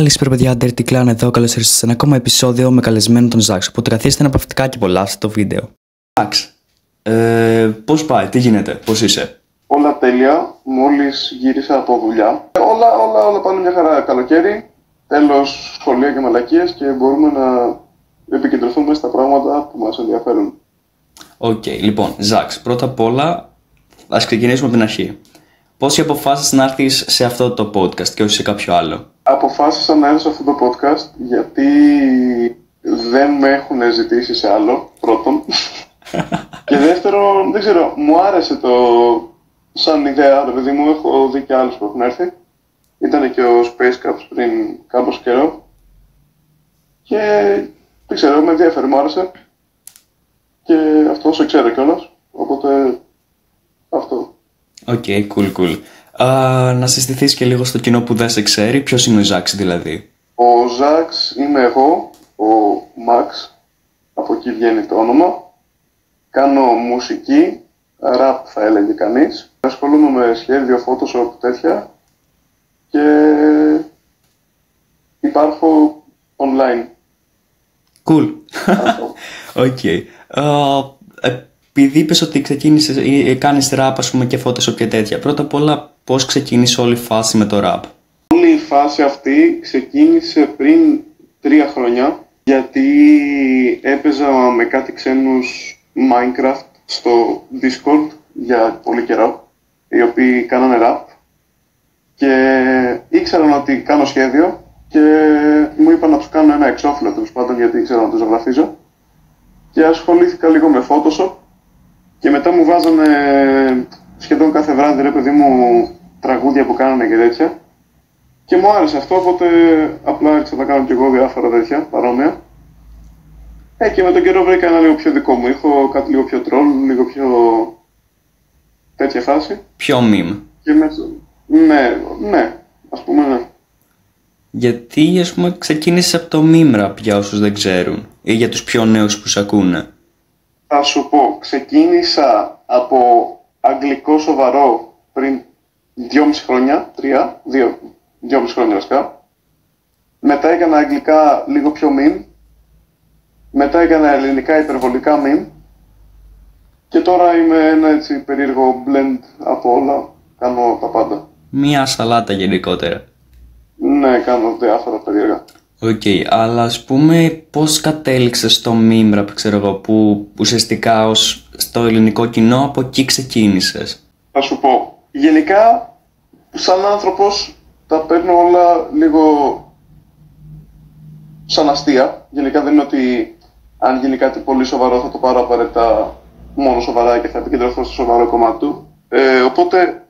Καλησπέρα, παιδιά. Dirty Clan εδώ. Καλώς ήρθατε σε ένα ακόμα επεισόδιο με καλεσμένο τον Ζάξ. Οπότε καθίστε αναπαυτικά και απολαύστε το βίντεο. Ζάξ, πώς πάει, τι γίνεται, πώς είσαι? Όλα τέλεια. Μόλις γύρισα από δουλειά. Όλα πάνε μια χαρά. Καλοκαίρι, τέλος σχολεία και μαλακίες και μπορούμε να επικεντρωθούμε στα πράγματα που μας ενδιαφέρουν. Οκ, λοιπόν, Ζάξ, πρώτα απ' όλα ας ξεκινήσουμε από την αρχή. Πώς αποφάσισες να έρθεις σε αυτό το podcast και όχι σε κάποιο άλλο? Αποφάσισα να έρθω σε αυτό το podcast γιατί δεν με έχουν ζητήσει σε άλλο, πρώτον. Και δεύτερον, δεν ξέρω, μου άρεσε το σαν ιδέα, δηλαδή μου έχω δει και άλλους που έχουν έρθει. Ήταν και ο Space Caps πριν κάποιος καιρό. Και δεν ξέρω, με ενδιαφέρει, μου άρεσε. Και αυτό σε ξέρω κιόλας, οπότε αυτό. Οκ, cool. Να συστηθείς και λίγο στο κοινό που δεν σε ξέρει. Ποιος είναι ο Ζάξ δηλαδή? Ο Ζάξ είμαι εγώ, ο Μαξ, από εκεί βγαίνει το όνομα. Κάνω μουσική, rap θα έλεγε κανείς. Ασχολούμαι με σχέδιο, Photoshop, τέτοια. Και υπάρχω online. Cool. Οκ. Επειδή είπες ότι ξεκίνησες ή κάνεις rap, ας πούμε, και Photoshop και τέτοια, πρώτα απ' όλα πώς ξεκίνησε όλη η φάση με το rap? Όλη η φάση αυτή ξεκίνησε πριν 3 χρόνια, γιατί έπαιζα με κάτι ξένους Minecraft στο Discord για πολύ καιρό, οι οποίοι κάνανε rap και ήξεραν ότι κάνω σχέδιο και μου είπαν να τους κάνω ένα εξώφυλλο, τέλος πάντων, γιατί ήξερα να τους ζωγραφίζω, και ασχολήθηκα λίγο με Photoshop και μετά μου βάζανε σχεδόν κάθε βράδυ, ρε παιδί μου, τραγούδια που κάνανε και τέτοια. Και μου άρεσε αυτό, οπότε απλά άρχισα να κάνω κι εγώ διάφορα τέτοια, παρόμοια. Και με τον καιρό βρήκα ένα λίγο πιο δικό μου ήχο, κάτι λίγο πιο troll, λίγο πιο τέτοια φάση. Πιο meme. Και μέσα... Ναι, ας πούμε ναι. Γιατί, ας πούμε, ξεκίνησες από το meme rap για όσους δεν ξέρουν ή για τους πιο νέους που σε ακούνε? Θα σου πω, ξεκίνησα από αγγλικό σοβαρό πριν 2,5 χρόνια, 2,5 χρόνια βασικά. Μετά έκανα αγγλικά λίγο πιο meme. Μετά έκανα ελληνικά υπερβολικά meme. Και τώρα είμαι ένα έτσι περίεργο blend από όλα. Κάνω τα πάντα. Μία σαλάτα γενικότερα. Ναι, κάνω διάφορα περίεργα. Οκ, αλλά ας πούμε πώς κατέληξες στο meme rap, ξέρω εγώ, που ουσιαστικά ως στο ελληνικό κοινό από εκεί ξεκίνησες? Θα σου πω, γενικά σαν άνθρωπος τα παίρνω όλα λίγο σαν αστεία. Γενικά δεν είναι ότι αν γίνει κάτι πολύ σοβαρό θα το πάρω απαραίτητα μόνο σοβαρά και θα επικεντρωθώ στο σοβαρό κομμάτι του. Οπότε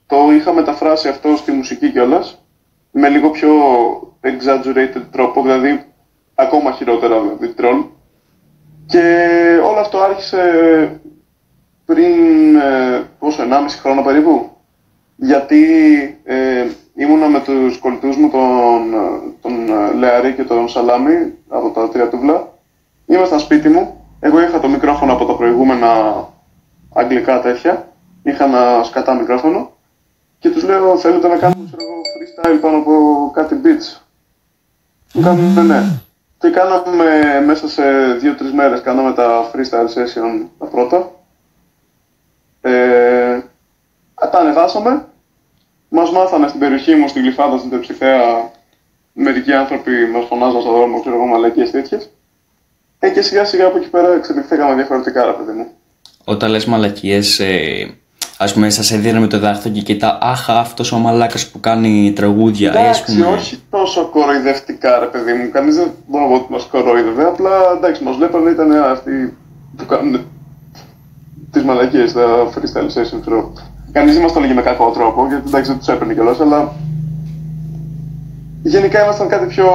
το είχα μεταφράσει αυτό στη μουσική κιόλας, με λίγο πιο exaggerated τρόπο, δηλαδή ακόμα χειρότερα, δηλαδή troll. Και όλο αυτό άρχισε πριν 1,5 χρόνο περίπου, γιατί ήμουνα με τους κολλητούς μου, τον Λεαρή και τον Σαλάμι, από τα Τρία Τούβλα. Ήμασταν σπίτι μου, εγώ είχα το μικρόφωνο από τα προηγούμενα αγγλικά τέτοια, είχα ένα σκατά μικρόφωνο και τους λέω, θέλετε να κάνουμε freestyle πάνω από κάτι beats? Μου κάνουν ναι. Και κάναμε μέσα σε 2-3 μέρες, κάναμε τα freestyle session τα πρώτα. Τα ανεβάσαμε. Μας μάθανε στην περιοχή μου, στην Γλυφάδα, στην Τεψιθέα, μερικοί άνθρωποι μας φωνάζαν στον δρόμο, ξέρω εγώ, μαλακίες τέτοιες. Και σιγά σιγά από εκεί πέρα εξελιχθήκαμε διαφορετικά, ρε παιδί μου. Όταν λες μαλακίες, ας πούμε, σας έδινε με το δάχτυλο και κοιτά, αχ, αυτός ο μαλάκας που κάνει τραγούδια. Εντάξει, όχι τόσο κοροϊδευτικά, ρε παιδί μου. Κανείς δεν μπορώ να πω ότι μας κοροϊδεύε. Απλά εντάξει, μας βλέπανε, ήταν αυτοί που κάνουν τις μαλακίες, τα freestyle session, ξέρω. Κανείς δεν μας το έλεγε με κακό τρόπο, γιατί εντάξει δεν τους έπαιρνε κιόλας, αλλά γενικά ήμασταν κάτι πιο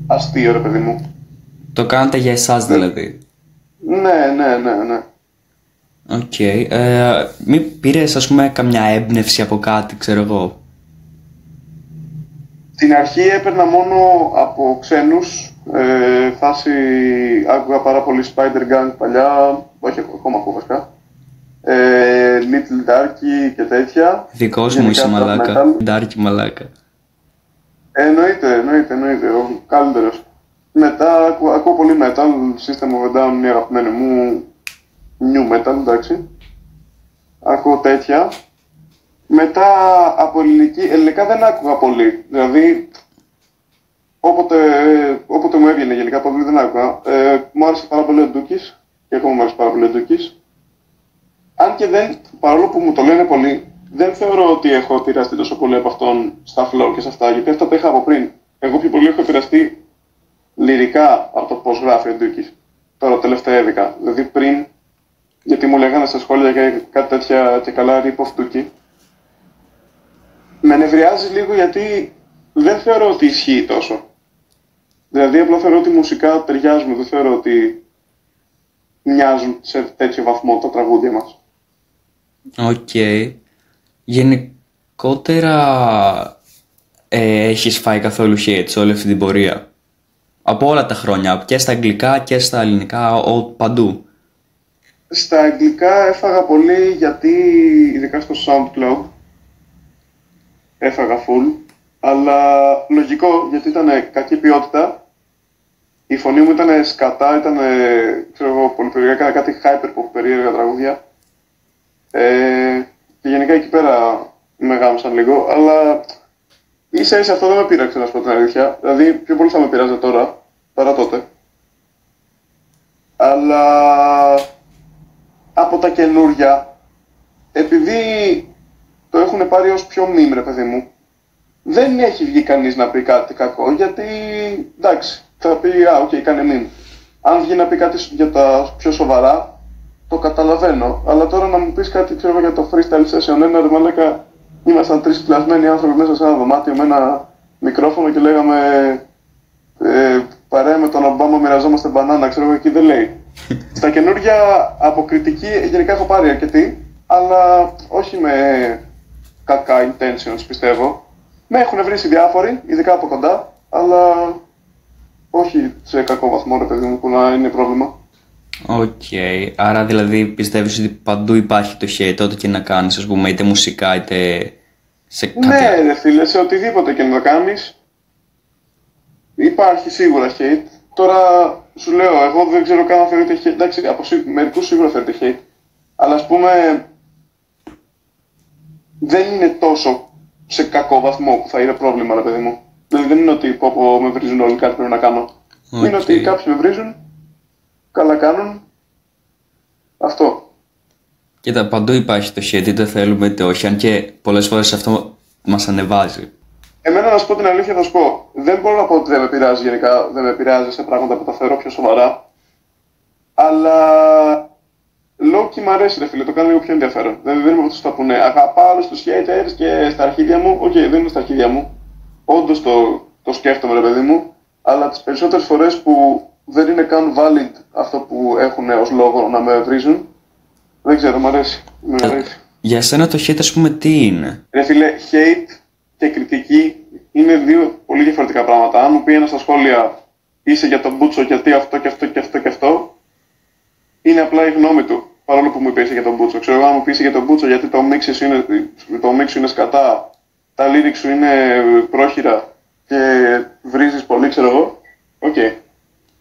αστείο, ρε παιδί μου. Το κάνετε για εσάς δηλαδή? Ναι. Οκ. Μην πήρες, ας πούμε, καμιά έμπνευση από κάτι, ξέρω εγώ? Στην αρχή έπαιρνα μόνο από ξένους. Φάση άκουγα πάρα πολύ Spider Gang παλιά, όχι ακόμα ακούω βασικά. Little Darky και τέτοια. Δικός μου είσαι μαλάκα. Darky μαλάκα. Εννοείται, ο καλύτερος. Μετά ακούω πολύ metal, System of a Down είναι αγαπημένη μου, new metal, εντάξει. Ακούω τέτοια. Μετά από ελληνικά δεν άκουγα πολύ, δηλαδή όποτε μου έβγαινε γενικά πολύ δεν άκουγα. Μου άρεσε πάρα πολύ ο Ντούκης και ακόμα μου άρεσε πάρα πολύ ο Ντούκης. Αν και παρόλο που μου το λένε πολύ, δεν θεωρώ ότι έχω επηρεαστεί τόσο πολύ από αυτόν στα flow και σε αυτά, γιατί αυτά τα είχα από πριν. Εγώ πιο πολύ έχω επηρεαστεί λυρικά από το πώς γράφει ο Ντούκης. Τώρα τελευταία έδικα. Δηλαδή πριν, γιατί μου λέγανε στα σχόλια και κάτι τέτοια και καλά rip-off Ντούκη. Με νευριάζει λίγο γιατί δεν θεωρώ ότι ισχύει τόσο. Δηλαδή απλά θεωρώ ότι μουσικά ταιριάζουν, δεν θεωρώ ότι μοιάζουν σε τέτοιο βαθμό τα τραγούδια μας. Οκ. Γενικότερα έχεις φάει καθόλου hate σε όλη αυτή την πορεία? Από όλα τα χρόνια, και στα αγγλικά και στα ελληνικά, παντού. Στα αγγλικά έφαγα πολύ γιατί, ειδικά στο SoundCloud, έφαγα full, αλλά λογικό γιατί ήταν κακή ποιότητα. Η φωνή μου ήταν σκατά, ήταν, ξέρω εγώ, πολύ περίεργα, έκανα κάτι hyperpop περίεργα τραγούδια. Και γενικά εκεί πέρα με γάμισαν λίγο, αλλά ίσα ίσα αυτό δεν με πείραξε, να σου πω την αλήθεια. Δηλαδή πιο πολύ θα με πειράζει τώρα, παρά τότε. Αλλά από τα καινούρια, επειδή το έχουν πάρει ως πιο meme, ρε παιδί μου, δεν έχει βγει κανείς να πει κάτι κακό, γιατί εντάξει, θα πει οκ, κάνε meme. Αν βγει να πει κάτι για τα πιο σοβαρά, το καταλαβαίνω. Αλλά τώρα να μου πεις κάτι, ξέρω, για το freestyle session, ρε μαλάκα, ήμασταν τρεις κλασμένοι άνθρωποι μέσα σε ένα δωμάτιο με ένα μικρόφωνο και λέγαμε παρέα με τον Ομπάμα μοιραζόμαστε μπανάνα, ξέρω εγώ, εκεί δεν λέει. Στα καινούργια από κριτική γενικά έχω πάρει αρκετή, αλλά όχι με κακά intentions, πιστεύω. Με έχουν βρήσει διάφοροι, ειδικά από κοντά, αλλά όχι σε κακό βαθμό, ρε παιδί μου, που να είναι πρόβλημα. Οκ. Άρα δηλαδή πιστεύεις ότι παντού υπάρχει το hate, ό,τι και να κάνεις, ας πούμε, είτε μουσικά είτε σε κάτι? Ναι, ρε φίλε, σε οτιδήποτε και να κάνεις υπάρχει σίγουρα hate. Τώρα σου λέω, εγώ δεν ξέρω καν αν θεωρείται hate. Εντάξει, από μερικούς σίγουρα θεωρείται hate. Αλλά ας πούμε δεν είναι τόσο σε κακό βαθμό που θα είναι πρόβλημα, ρε παιδί μου. Δηλαδή δεν είναι ότι με βρίζουν όλοι, κάτι πρέπει να κάνω. Είναι ότι κάποιοι με βρίζουν, καλά κάνουν. Αυτό. Κοίτα, παντού υπάρχει το hate, είτε θέλουμε είτε όχι, αν και πολλές φορές αυτό μας ανεβάζει. Εμένα, να σου πω την αλήθεια, θα σου πω, δεν μπορώ να πω ότι δεν με πειράζει γενικά, δεν με πειράζει σε πράγματα που τα θεωρώ πιο σοβαρά. Αλλά low-key μ' αρέσει, ρε φίλε, το κάνω λίγο πιο ενδιαφέρον. Δεν είμαι από αυτούς που θα πούνε αγαπάω όλους τους haters και στα αρχίδια μου. Οκ, δεν είναι στα αρχίδια μου. Όντως το σκέφτομαι, ρε παιδί μου. Αλλά τις περισσότερες φορές που δεν είναι καν valid αυτό που έχουν ως λόγο να με βρίζουν, δεν ξέρω, μ' αρέσει. Για σένα το hate, ας πούμε, τι είναι? Ρε φίλε, hate και κριτική είναι δύο πολύ διαφορετικά πράγματα. Αν μου πει ένα στα σχόλια είσαι για τον Μπούτσο γιατί αυτό και αυτό και αυτό και αυτό, είναι απλά η γνώμη του. Παρόλο που μου είπε είσαι για τον Μπούτσο. Ξέρω εγώ, αν μου πει είσαι για τον Μπούτσο γιατί το mix σου είναι σκατά, τα lyrics σου είναι πρόχειρα και βρίζεις πολύ, ξέρω εγώ. Οκ.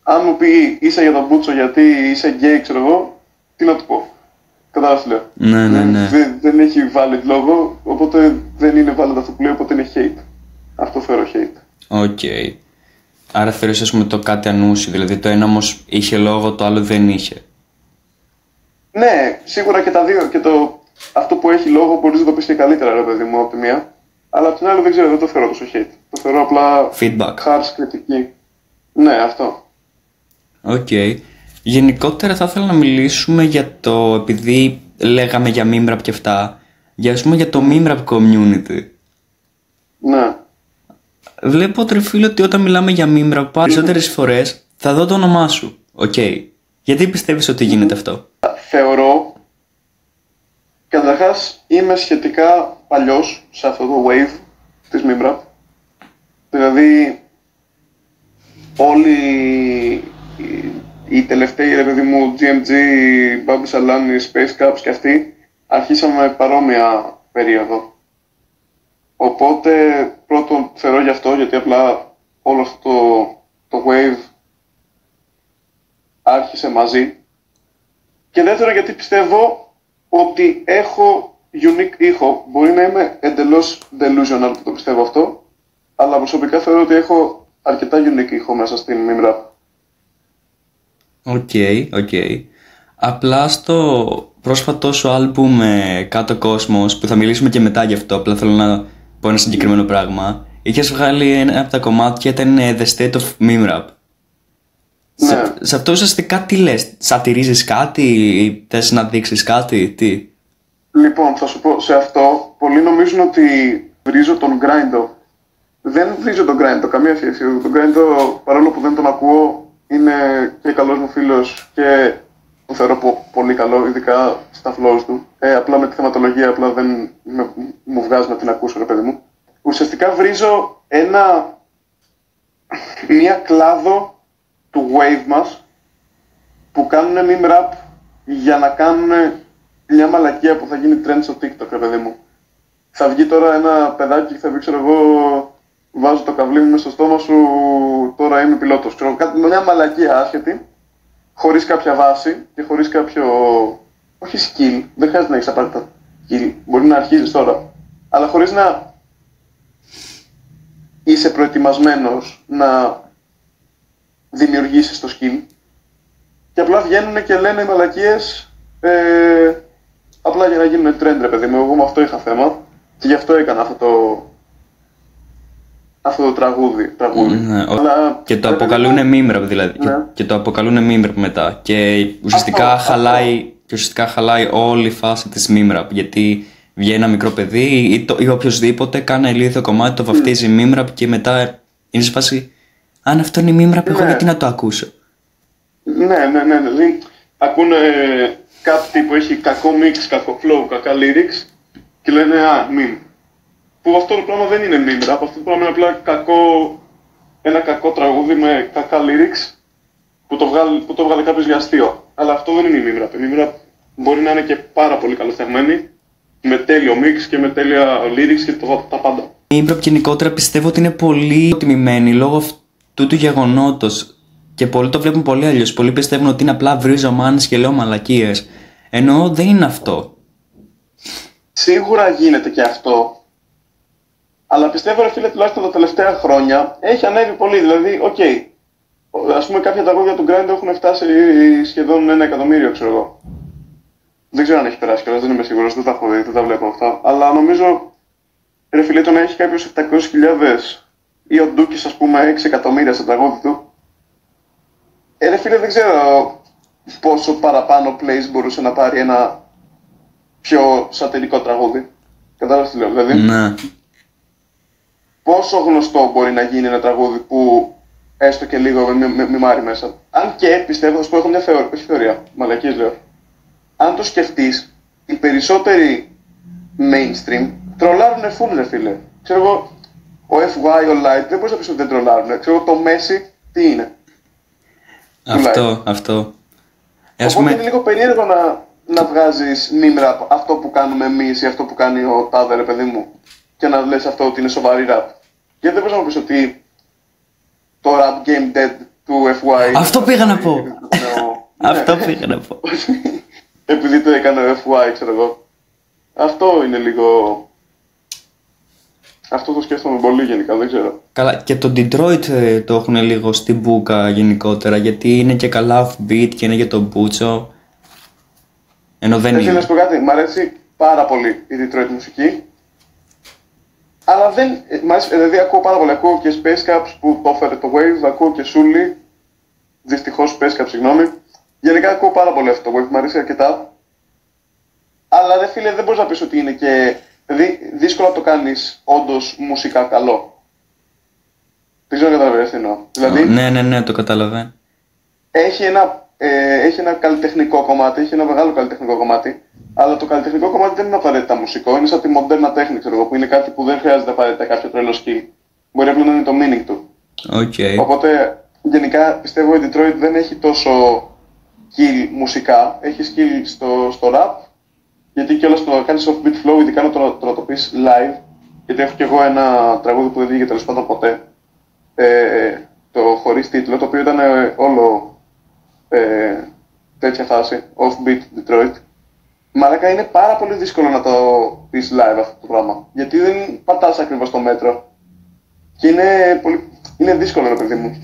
Αν μου πει είσαι για τον Μπούτσο γιατί είσαι γκέι, ξέρω εγώ, τι να του πω. Κατάλαβες τι λέω. Ναι. Δεν έχει valid λόγο, οπότε δεν είναι valid αυτό που λέω, οπότε είναι hate. Αυτό θεωρώ hate. Οκ. Άρα θεωρείς, ας πούμε, το κάτι ανούσιο, δηλαδή το ένα όμως είχε λόγο, το άλλο δεν είχε. Ναι, σίγουρα και τα δύο. Και αυτό που έχει λόγο μπορείς να το πεις και καλύτερα, ρε παιδί μου, από τη μία. Αλλά από την άλλη δεν ξέρω, δεν το θεωρώ τόσο hate. Το θεωρώ απλά feedback. Harsh κριτική. Ναι, αυτό. Οκ. Γενικότερα θα ήθελα να μιλήσουμε για το, επειδή λέγαμε για meme rap και αυτά, ας πούμε για το meme rap community. Ναι. Βλέπω, ρε φίλε, ότι όταν μιλάμε για meme rap περισσότερες φορές θα δω το όνομά σου. Οκ. Γιατί πιστεύεις ότι γίνεται αυτό? Θεωρώ, καταρχάς είμαι σχετικά παλιός σε αυτό το wave της meme rap. Δηλαδή όλοι οι τελευταίοι, ρε παιδί μου, GMG, Bobby Salani, Space Caps και αυτοί αρχίσαμε παρόμοια περίοδο. Οπότε πρώτον θεωρώ γι' αυτό, γιατί απλά όλο αυτό το wave άρχισε μαζί. Και δεύτερον γιατί πιστεύω ότι έχω unique ήχο. Μπορεί να είμαι εντελώς delusional που το πιστεύω αυτό, αλλά προσωπικά θεωρώ ότι έχω αρκετά unique ήχο μέσα στην meme rap. Οκ. Απλά στο πρόσφατό σου άλμπουμ Κάτω Κόσμος, που θα μιλήσουμε και μετά γι' αυτό, απλά θέλω να πω ένα συγκεκριμένο πράγμα. Είχες βγάλει ένα από τα κομμάτια, ήταν The State of Meme Rap. Ναι. Σε αυτό ουσιαστικά τι λες, σατυρίζεις κάτι, θες να δείξεις κάτι, τι? Λοιπόν, θα σου πω, σε αυτό πολλοί νομίζουν ότι βρίζω τον Grindr. Δεν βρίζω τον Grindr, καμία σχέση. Τον Grindr, παρόλο που δεν τον ακούω, είναι και καλός μου φίλος και το θεωρώ πολύ καλό, ειδικά στα flows του. Απλά με τη θεματολογία, απλά δεν μου βγάζει να την ακούσω, ρε παιδί μου. Ουσιαστικά βρίζω μία κλάδο του wave μας που κάνουν meme rap για να κάνουν μια μαλακία που θα γίνει trend στο TikTok, ρε παιδί μου. Θα βγει τώρα ένα παιδάκι και θα πει, ξέρω εγώ, βάζω το καβλί μου μες στο στόμα σου, τώρα είμαι πιλότος. Ξέρω, μια μαλακία άσχετη, χωρίς κάποια βάση και χωρίς κάποιο, όχι skill, δεν χρειάζεται να έχεις απαραίτητα skill, μπορεί να αρχίζεις τώρα, αλλά χωρίς να είσαι προετοιμασμένος να δημιουργήσεις το skill και απλά βγαίνουν και λένε οι μαλακίες απλά για να γίνουν trend, ρε παιδί μου. Εγώ με αυτό είχα θέμα και γι' αυτό έκανα αυτό το τραγούδι. Ναι, αλλά, και το αποκαλούν meme rap δηλαδή. Ναι. Και το αποκαλούν meme rap μετά. Και ουσιαστικά χαλάει όλη η φάση της meme rap. Γιατί βγαίνει ένα μικρό παιδί ή οποιοδήποτε κάνει λίγο κομμάτι, το βαφτίζει meme rap και μετά είναι σε φάση. Αν αυτό είναι meme rap, εγώ γιατί να το ακούσω. Ναι. Δηλαδή, ακούνε κάτι που έχει κακό mix, κακό flow, κακά lyrics και λένε meme. Που αυτό το πράγμα δεν είναι meme rap, αυτό το πράγμα είναι απλά ένα κακό τραγούδι με κακά lyrics που το βγάλε κάποιος για αστείο. Αλλά αυτό δεν είναι η meme rap. Η meme rap μπορεί να είναι και πάρα πολύ καλοφτιαγμένη, με τέλειο mix και με τέλεια lyrics και τα πάντα. Η meme rap γενικότερα πιστεύω ότι είναι πολύ τιμημένη λόγω αυτού του γεγονότος. Και πολλοί το βλέπουν πολύ αλλιώς. Πολλοί πιστεύουν ότι είναι απλά βρίζω μάνες και λέω μαλακίες. Ενώ δεν είναι αυτό. Σίγουρα γίνεται και αυτό. Αλλά πιστεύω, ρε φίλε, τουλάχιστον τα τελευταία χρόνια έχει ανέβει πολύ. Δηλαδή, ας πούμε, κάποια τραγούδια του Grindr έχουν φτάσει σχεδόν 1 εκατομμύριο, ξέρω εγώ. Δεν ξέρω αν έχει περάσει κιόλας, δεν είμαι σίγουρος, δεν τα έχω δει, δεν τα βλέπω αυτά. Αλλά νομίζω, ρε φίλε, το να έχει κάποιος 700.000 ή ο Ντούκης, ας πούμε, 6 εκατομμύρια στο τραγούδι του. Ρε φίλε, δεν ξέρω πόσο παραπάνω plays μπορούσε να πάρει ένα πιο σατυρικό τραγούδι. Κατάλαβες τι λέω, δηλαδή. Ναι. Πόσο γνωστό μπορεί να γίνει ένα τραγούδι που έστω και λίγο μιμάρει μέσα. Αν και πιστεύω, θα σου πω, έχω μια θεωρία, μαλακίες λέω. Αν το σκεφτείς, οι περισσότεροι mainstream τρολάρουν full, ρε φίλε. Ξέρω εγώ, ο FY, ο Light, δεν μπορείς να πεις ότι δεν τρολάρουν. Ξέρω εγώ, το Messi, τι είναι. Αυτό. Οπότε είναι λίγο περίεργο να βγάζεις meme rap, αυτό που κάνουμε εμείς ή αυτό που κάνει ο τάδε, ρε παιδί μου, και να λες αυτό ότι είναι σοβαρή rap. Γιατί δεν μπορείς να μου πεις ότι το rap game dead του FY... Αυτό πήγα να πω. Αυτό πήγα να πω. Επειδή το έκανε ο FY, ξέρω εγώ. Αυτό είναι λίγο... Αυτό το σκέφτομαι πολύ γενικά, δεν ξέρω. Καλά, και το Detroit το έχουν λίγο στην μπούκα γενικότερα, γιατί είναι και καλά offbeat και είναι για τον Μπούτσο. Ενώ δεν είναι. Να σου πω κάτι, μ' αρέσει πάρα πολύ η Detroit μουσική. Αλλά δεν. Μ' αρέσει, δηλαδή ακούω πάρα πολύ. Ακούω και Space Caps που το έφερε το Wave, ακούω και Sully. Δυστυχώς Space Caps, συγγνώμη. Γενικά ακούω πάρα πολύ αυτό το Wave, μ' αρέσει αρκετά. Αλλά ρε φίλε, δεν μπορείς να πεις ότι είναι και. Δηλαδή, δύσκολα το κάνεις όντως μουσικά καλό. Δεν ξέρω αν καταλαβαίνεις τι εννοώ. Δηλαδή, ναι, το καταλαβαίνω. Έχει ένα καλλιτεχνικό κομμάτι, έχει ένα μεγάλο καλλιτεχνικό κομμάτι, αλλά το καλλιτεχνικό κομμάτι δεν είναι απαραίτητα μουσικό, είναι σαν τη μοντέρνα τέχνη, ξέρω εγώ, που είναι κάτι που δεν χρειάζεται απαραίτητα κάποιο τρελό skill. Μπορεί απλά να είναι το meaning του. Okay. Οπότε, γενικά πιστεύω η Detroit δεν έχει τόσο skill μουσικά, έχει skill στο rap. Γιατί κιόλας το να κάνεις off-beat flow, ειδικά να το πεις live, γιατί έχω κι εγώ ένα τραγούδι που δεν βγήκε τέλος πάντων ποτέ, το χωρίς τίτλο, το οποίο ήταν όλο τέτοια φάση, offbeat Detroit. Μαλάκα, είναι πάρα πολύ δύσκολο να το πεις live αυτό το πράγμα, γιατί δεν πατάς ακριβώς το μέτρο και είναι δύσκολο, ρε παιδί μου.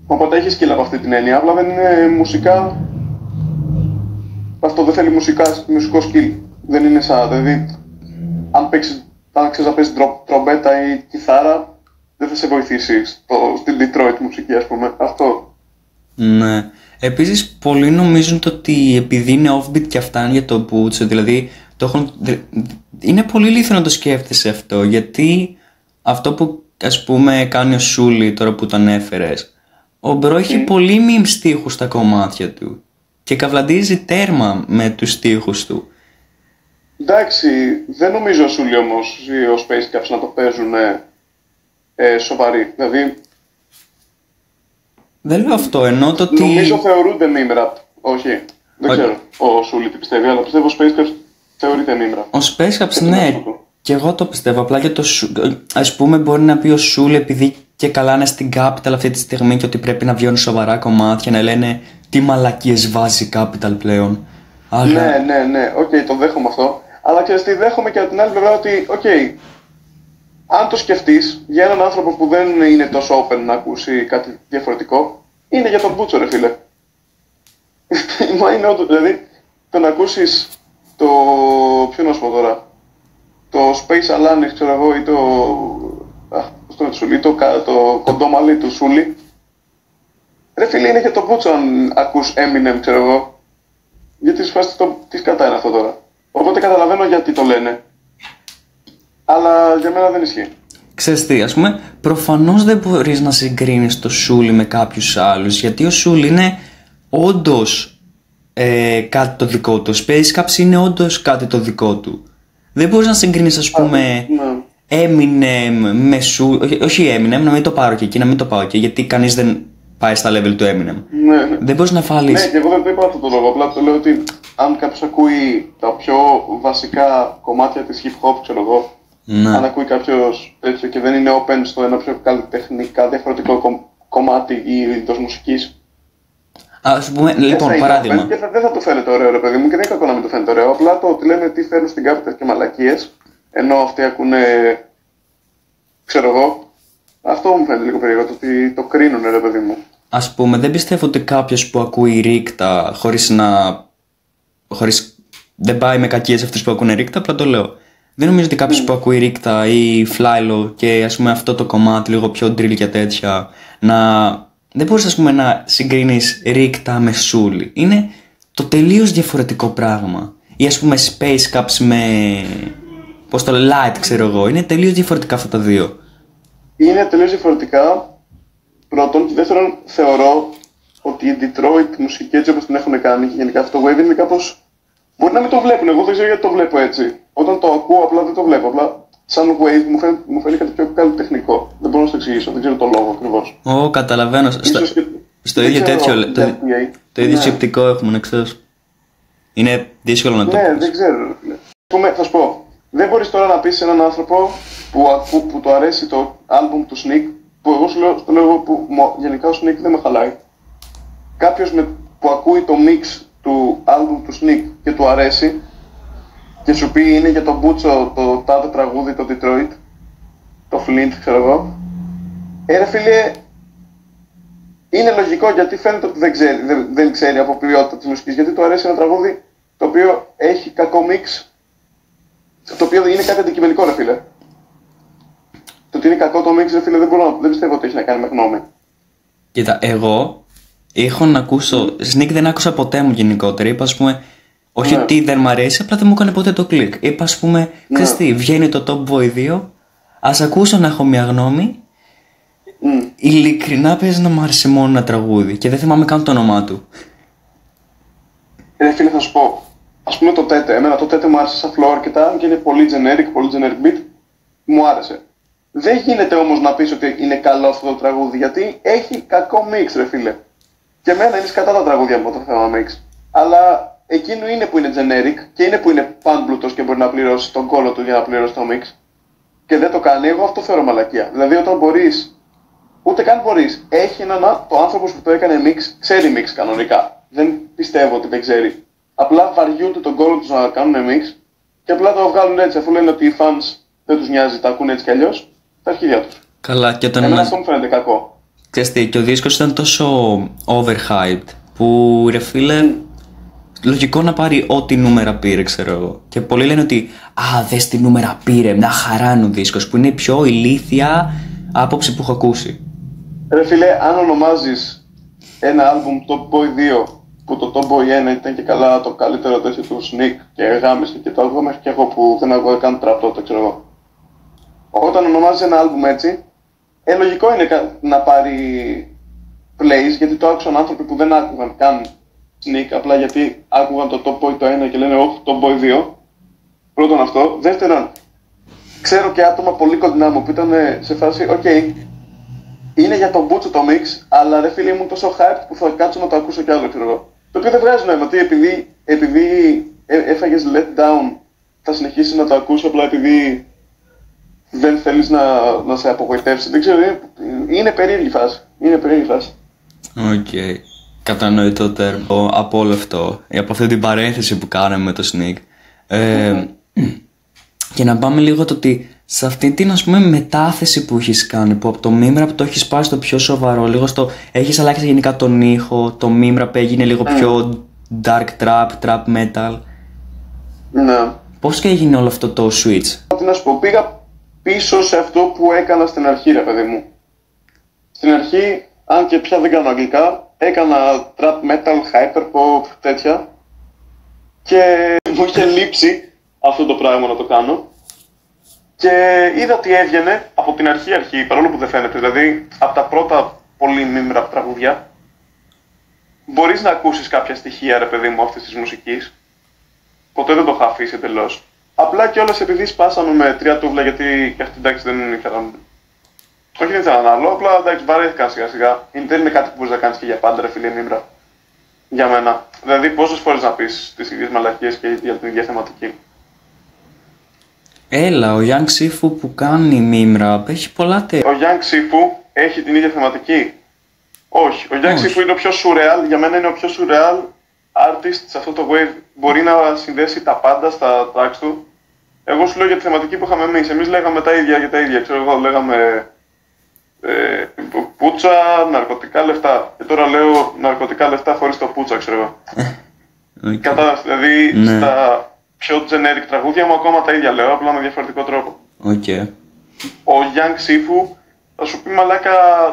Οπότε έχει skill από αυτή την έννοια, απλά δεν είναι μουσικά. Αυτό δεν θέλει μουσικό skill. Δεν είναι σαν. Δηλαδή, αν ξέρεις να παίζεις τρομπέτα ή κιθάρα, δεν θα σε βοηθήσει στην Detroit μουσική, ας πούμε. Αυτό. Ναι. Επίσης, πολλοί νομίζουν ότι επειδή είναι offbeat και αυτά είναι για το μπούτσο, δηλαδή είναι πολύ λίθο να το σκέφτεσαι αυτό, γιατί αυτό που ας πούμε κάνει ο Σούλη τώρα που τον έφερες, ο Μπρο έχει πολύ μιμ στίχους στα κομμάτια του και καυλαντίζει τέρμα με τους στίχους του. Εντάξει, δεν νομίζω ο Σούλη όμως ή ο Space Caps να το παίζουν σοβαροί. Δηλαδή, δεν λέω αυτό, εννοώ το ότι... Νομίζω θεωρούνται meme rap. Όχι, δεν ξέρω ο Σούλη τι πιστεύει, αλλά πιστεύω ο Space Caps θεωρείται meme rap. Ο Space Caps, ναι, και εγώ το πιστεύω. Απλά για το ας πούμε μπορεί να πει ο Σούλη, επειδή και καλά είναι στην Capital αυτή τη στιγμή και ότι πρέπει να βγαίνουν σοβαρά κομμάτια, να λένε τι μαλακίες βάζει Capital πλέον. Αλλά... Ναι, οκ, το δέχομαι αυτό. Αλλά ξέρεις τι, δέχομαι και από την άλλη πλευρά ότι, αν το σκεφτείς, για έναν άνθρωπο που δεν είναι τόσο open να ακούσει κάτι διαφορετικό, είναι για τον μπούτσο, ρε φίλε. Μα είναι όντως, δηλαδή, το να ακούσεις το... ποιο να σου πω τώρα, το Space Alanis, ξέρω εγώ, ή το κοντό μαλλί του Σούλη, ρε φίλε, είναι για τον μπούτσο αν ακούς Eminem, ξέρω εγώ. Γιατί σου φάσεις τι σκατά είναι αυτό τώρα. Οπότε καταλαβαίνω γιατί το λένε. Αλλά για μένα δεν ισχύει. Ξέρεις τι, ας πούμε, προφανώς δεν μπορείς να συγκρίνεις το Σούλη με κάποιους άλλους, γιατί ο Σούλη είναι όντως κάτι το δικό του. Ο Space Caps είναι όντως κάτι το δικό του. Δεν μπορείς να συγκρίνεις, ας πούμε, Eminem με Σούλη. Όχι Eminem, να μην το πάρω και εκεί, να μην το πάω εκεί, γιατί κανείς δεν πάει στα level του Eminem. Ναι. Δεν μπορείς να βάλεις. Ναι, και εγώ δεν το είπα αυτό το λόγο. Απλά το λέω ότι αν κάποιος ακούει τα πιο βασικά κομμάτια της hip hop, ξέρω εγώ, αν ακούει κάποιος τέτοιο και δεν είναι open στο ένα πιο καλλιτεχνικά διαφορετικό κομμάτι ή είδος μουσικής. Ας πούμε, λοιπόν, παράδειγμα. Και δεν θα του φαίνεται ωραίο, ρε παιδί μου, και δεν είναι κακό να μην του φαίνεται ωραίο. Απλά το ότι λένε τι φέρνουν στην Capital και μαλακίες, ενώ αυτοί ακούνε, ξέρω εγώ, αυτό μου φαίνεται λίγο περίεργο, το ότι το κρίνουν, ρε παιδί μου. Ας πούμε, δεν πιστεύω ότι κάποιος που ακούει ρίκτα δεν πάει με κακίες αυτούς που ακούνε ρίκτα, απλά το λέω. Δεν νομίζω ότι κάποιος που ακούει ρίκτα ή φλάιλο και ας πούμε αυτό το κομμάτι λίγο πιο drill και τέτοια, δεν μπορείς, ας πούμε, να συγκρίνεις ρίκτα με Σούλη. Είναι το τελείως διαφορετικό πράγμα. Ή ας πούμε Space Caps με, πώς το λέω, Light, ξέρω εγώ. Είναι τελείως διαφορετικά αυτά τα δύο. Είναι τελείως διαφορετικά. Πρώτον, και δεύτερον, θεωρώ ότι η Detroit μουσική, έτσι όπως την έχουν κάνει και γενικά αυτό το wave, είναι κάπως... Μπορεί να μην το βλέπουν, εγώ δεν ξέρω γιατί το βλέπω έτσι. Όταν το ακούω, απλά δεν το βλέπω. Απλά σαν wave μου φαίνεται κάτι πιο καλλιτεχνικό. Δεν μπορώ να το εξηγήσω, δεν ξέρω το λόγο ακριβώς. Καταλαβαίνω. Στο ίδιο τέτοιο. Το ίδιο σκεπτικό έχουμε, να ξέρεις. Είναι δύσκολο να το πεις. Ναι, δεν ξέρω. Θα σου πω, δεν μπορείς τώρα να πεις σε έναν άνθρωπο που του αρέσει το άλμπουμ του Sneak, που εγώ σου λέω που γενικά ο Sneak δεν με χαλάει. Κάποιος που ακούει το mix του άλμπουμ του Sneak και του αρέσει και σου πει είναι για τον Μπούτσο το τάδε τραγούδι, το Detroit, το Flint, ξέρω εγώ, ρε φίλε, είναι λογικό γιατί φαίνεται ότι δεν ξέρει από ποιότητα της μουσικής, γιατί του αρέσει ένα τραγούδι το οποίο έχει κακό mix, το οποίο είναι κάτι αντικειμενικό, ρε φίλε. Το ότι είναι κακό το mix, ρε φίλε, δεν πιστεύω ότι έχει να κάνει με γνώμη. Κοίτα, εγώ έχω να ακούσω, Sneak δεν άκουσα ποτέ μου γενικότερα, είπα, ας πούμε, όχι ότι δεν μ' αρέσει, απλά δεν μου έκανε ποτέ το κλικ. Είπα, ας πούμε, ξέρεις τι, βγαίνει το Top Boy 2, ας ακούσω να έχω μια γνώμη. Ειλικρινά παίζει να μου άρεσε μόνο ένα τραγούδι και δεν θυμάμαι καν το όνομά του. Φίλε, θα σου πω, ας πούμε το Τέτε, εμένα το Τέτε μου άρεσε σαν flow αρκετά και είναι πολύ generic beat, μου άρεσε. Δεν γίνεται όμως να πεις ότι είναι καλό αυτό το τραγούδι, γιατί έχει κακό mix, ρε φίλε. Και εμένα είναι κατά τα τραγούδια μου το θέμα mix. Αλλά εκείνο είναι που είναι generic και είναι που είναι πανμπλούτος και μπορεί να πληρώσει τον κόλλο του για να πληρώσει το mix. και δεν το κάνει, εγώ αυτό θεωρώ μαλακία. Δηλαδή όταν μπορείς, ούτε καν μπορείς, έχει το άνθρωπος που το έκανε mix, ξέρει mix κανονικά. Δεν πιστεύω ότι δεν ξέρει. Απλά βαριούνται τον κόλλο τους να κάνουν mix και απλά το βγάλουν έτσι, αφού λένε ότι οι fans δεν τους νοιάζει, τα ακούνε έτσι κι αλλιώς, τα αρχίδια τους. Καλά, και όταν. Εμένα αυτό μου φαίνεται κακό. Ξέρεις τι, και ο δίσκος ήταν τόσο overhyped που ρε φίλε, λογικό να πάρει ό,τι νούμερα πήρε, ξέρω εγώ. Και πολλοί λένε ότι δες τι νούμερα πήρε, μια χαρά είναι ο δίσκος, που είναι η πιο ηλίθια άποψη που έχω ακούσει. Ρε φίλε, αν ονομάζεις ένα άλμπουμ Top Boy 2, που το Top Boy 1 ήταν και καλά το καλύτερο τέτοιο του Sneak και γάμισε και το άκουγα μέχρι και εγώ που δεν άκουγα καν trap τότε, ξέρω εγώ. Όταν ονομάζεις ένα άλμπουμ έτσι, λογικό είναι να πάρει plays, γιατί το άκουσαν άνθρωποι που δεν άκουγαν καν Sneak, απλά γιατί άκουγαν το Top Boy το 1 και λένε όχι, Top Boy 2. Πρώτον αυτό. Δεύτερον, ξέρω και άτομα πολύ κοντινά μου που ήταν σε φάση, ok, είναι για τον Μπούτσο το mix, αλλά ρε φίλοι ήμουν τόσο hyped που θα κάτσω να το ακούσω κι άλλο, ξέρω εγώ. Το οποίο δεν βγάζει νόημα, ότι επειδή έφαγες let down θα συνεχίσεις να το ακούσει απλά επειδή δεν θέλεις να σε απογοητεύσει. Δεν ξέρω, είναι περίεργη φάση. Οκ. Κατανοητό τέρμα από όλο αυτό, από αυτή την παρένθεση που κάναμε με το Sneak. Και να πάμε λίγο το ότι σε αυτή την, ας πούμε, μετάθεση που έχεις κάνει, που από το meme rap το έχεις πάει στο πιο σοβαρό, λίγο στο έχεις αλλάξει γενικά τον ήχο, το meme rap έγινε λίγο πιο dark trap metal. Ναι. Πώς και έγινε όλο αυτό το switch? Τι να σου πω, πήγα πίσω σε αυτό που έκανα στην αρχή, ρε παιδί μου. Στην αρχή, αν και πια δεν κάνω αγγλικά, έκανα trap metal, hyperpop, τέτοια. Και μου είχε λείψει αυτό το πράγμα να το κάνω. Και είδα ότι έβγαινε από την αρχή, παρόλο που δεν φαίνεται, δηλαδή από τα πρώτα πολύ meme rap τραγούδια, μπορείς να ακούσεις κάποια στοιχεία, ρε παιδί μου, αυτής της μουσικής. Ποτέ δεν το είχα αφήσει εντελώς. Απλά κιόλας επειδή σπάσαμε με 3 τούβλα, γιατί και αυτοί εντάξει δεν ήθελαν. Όχι, δεν ήθελαν άλλο, απλά εντάξει βαρέθηκαν σιγά σιγά. Δεν είναι κάτι που μπορείς να κάνεις και για πάντα, ρε φίλε meme rap. Για μένα. Δηλαδή, πόσες φορές να πεις τις ίδιες μαλακίες και για την ίδια θεματική. Έλα, ο Young Sifu που κάνει meme rap έχει πολλά τέτοια. Ο Young Sifu έχει την ίδια θεματική. Όχι. Ο Young Sifu είναι ο πιο surreal, για μένα είναι ο πιο surreal artist σε αυτό το wave. Μπορεί να συνδέσει τα πάντα στα tracks του. Εγώ σου λέω για τη θεματική που είχαμε εμείς. Εμείς λέγαμε τα ίδια για τα ίδια. Ξέρω εγώ, λέγαμε πούτσα, ναρκωτικά λεφτά. Και τώρα λέω ναρκωτικά λεφτά χωρίς το πούτσα, ξέρω εγώ. Okay. Κατάλαβες, δηλαδή στα πιο generic τραγούδια μου ακόμα τα ίδια λέω, απλά με διαφορετικό τρόπο. Okay. Ο Young Sifu θα σου πει μαλάκα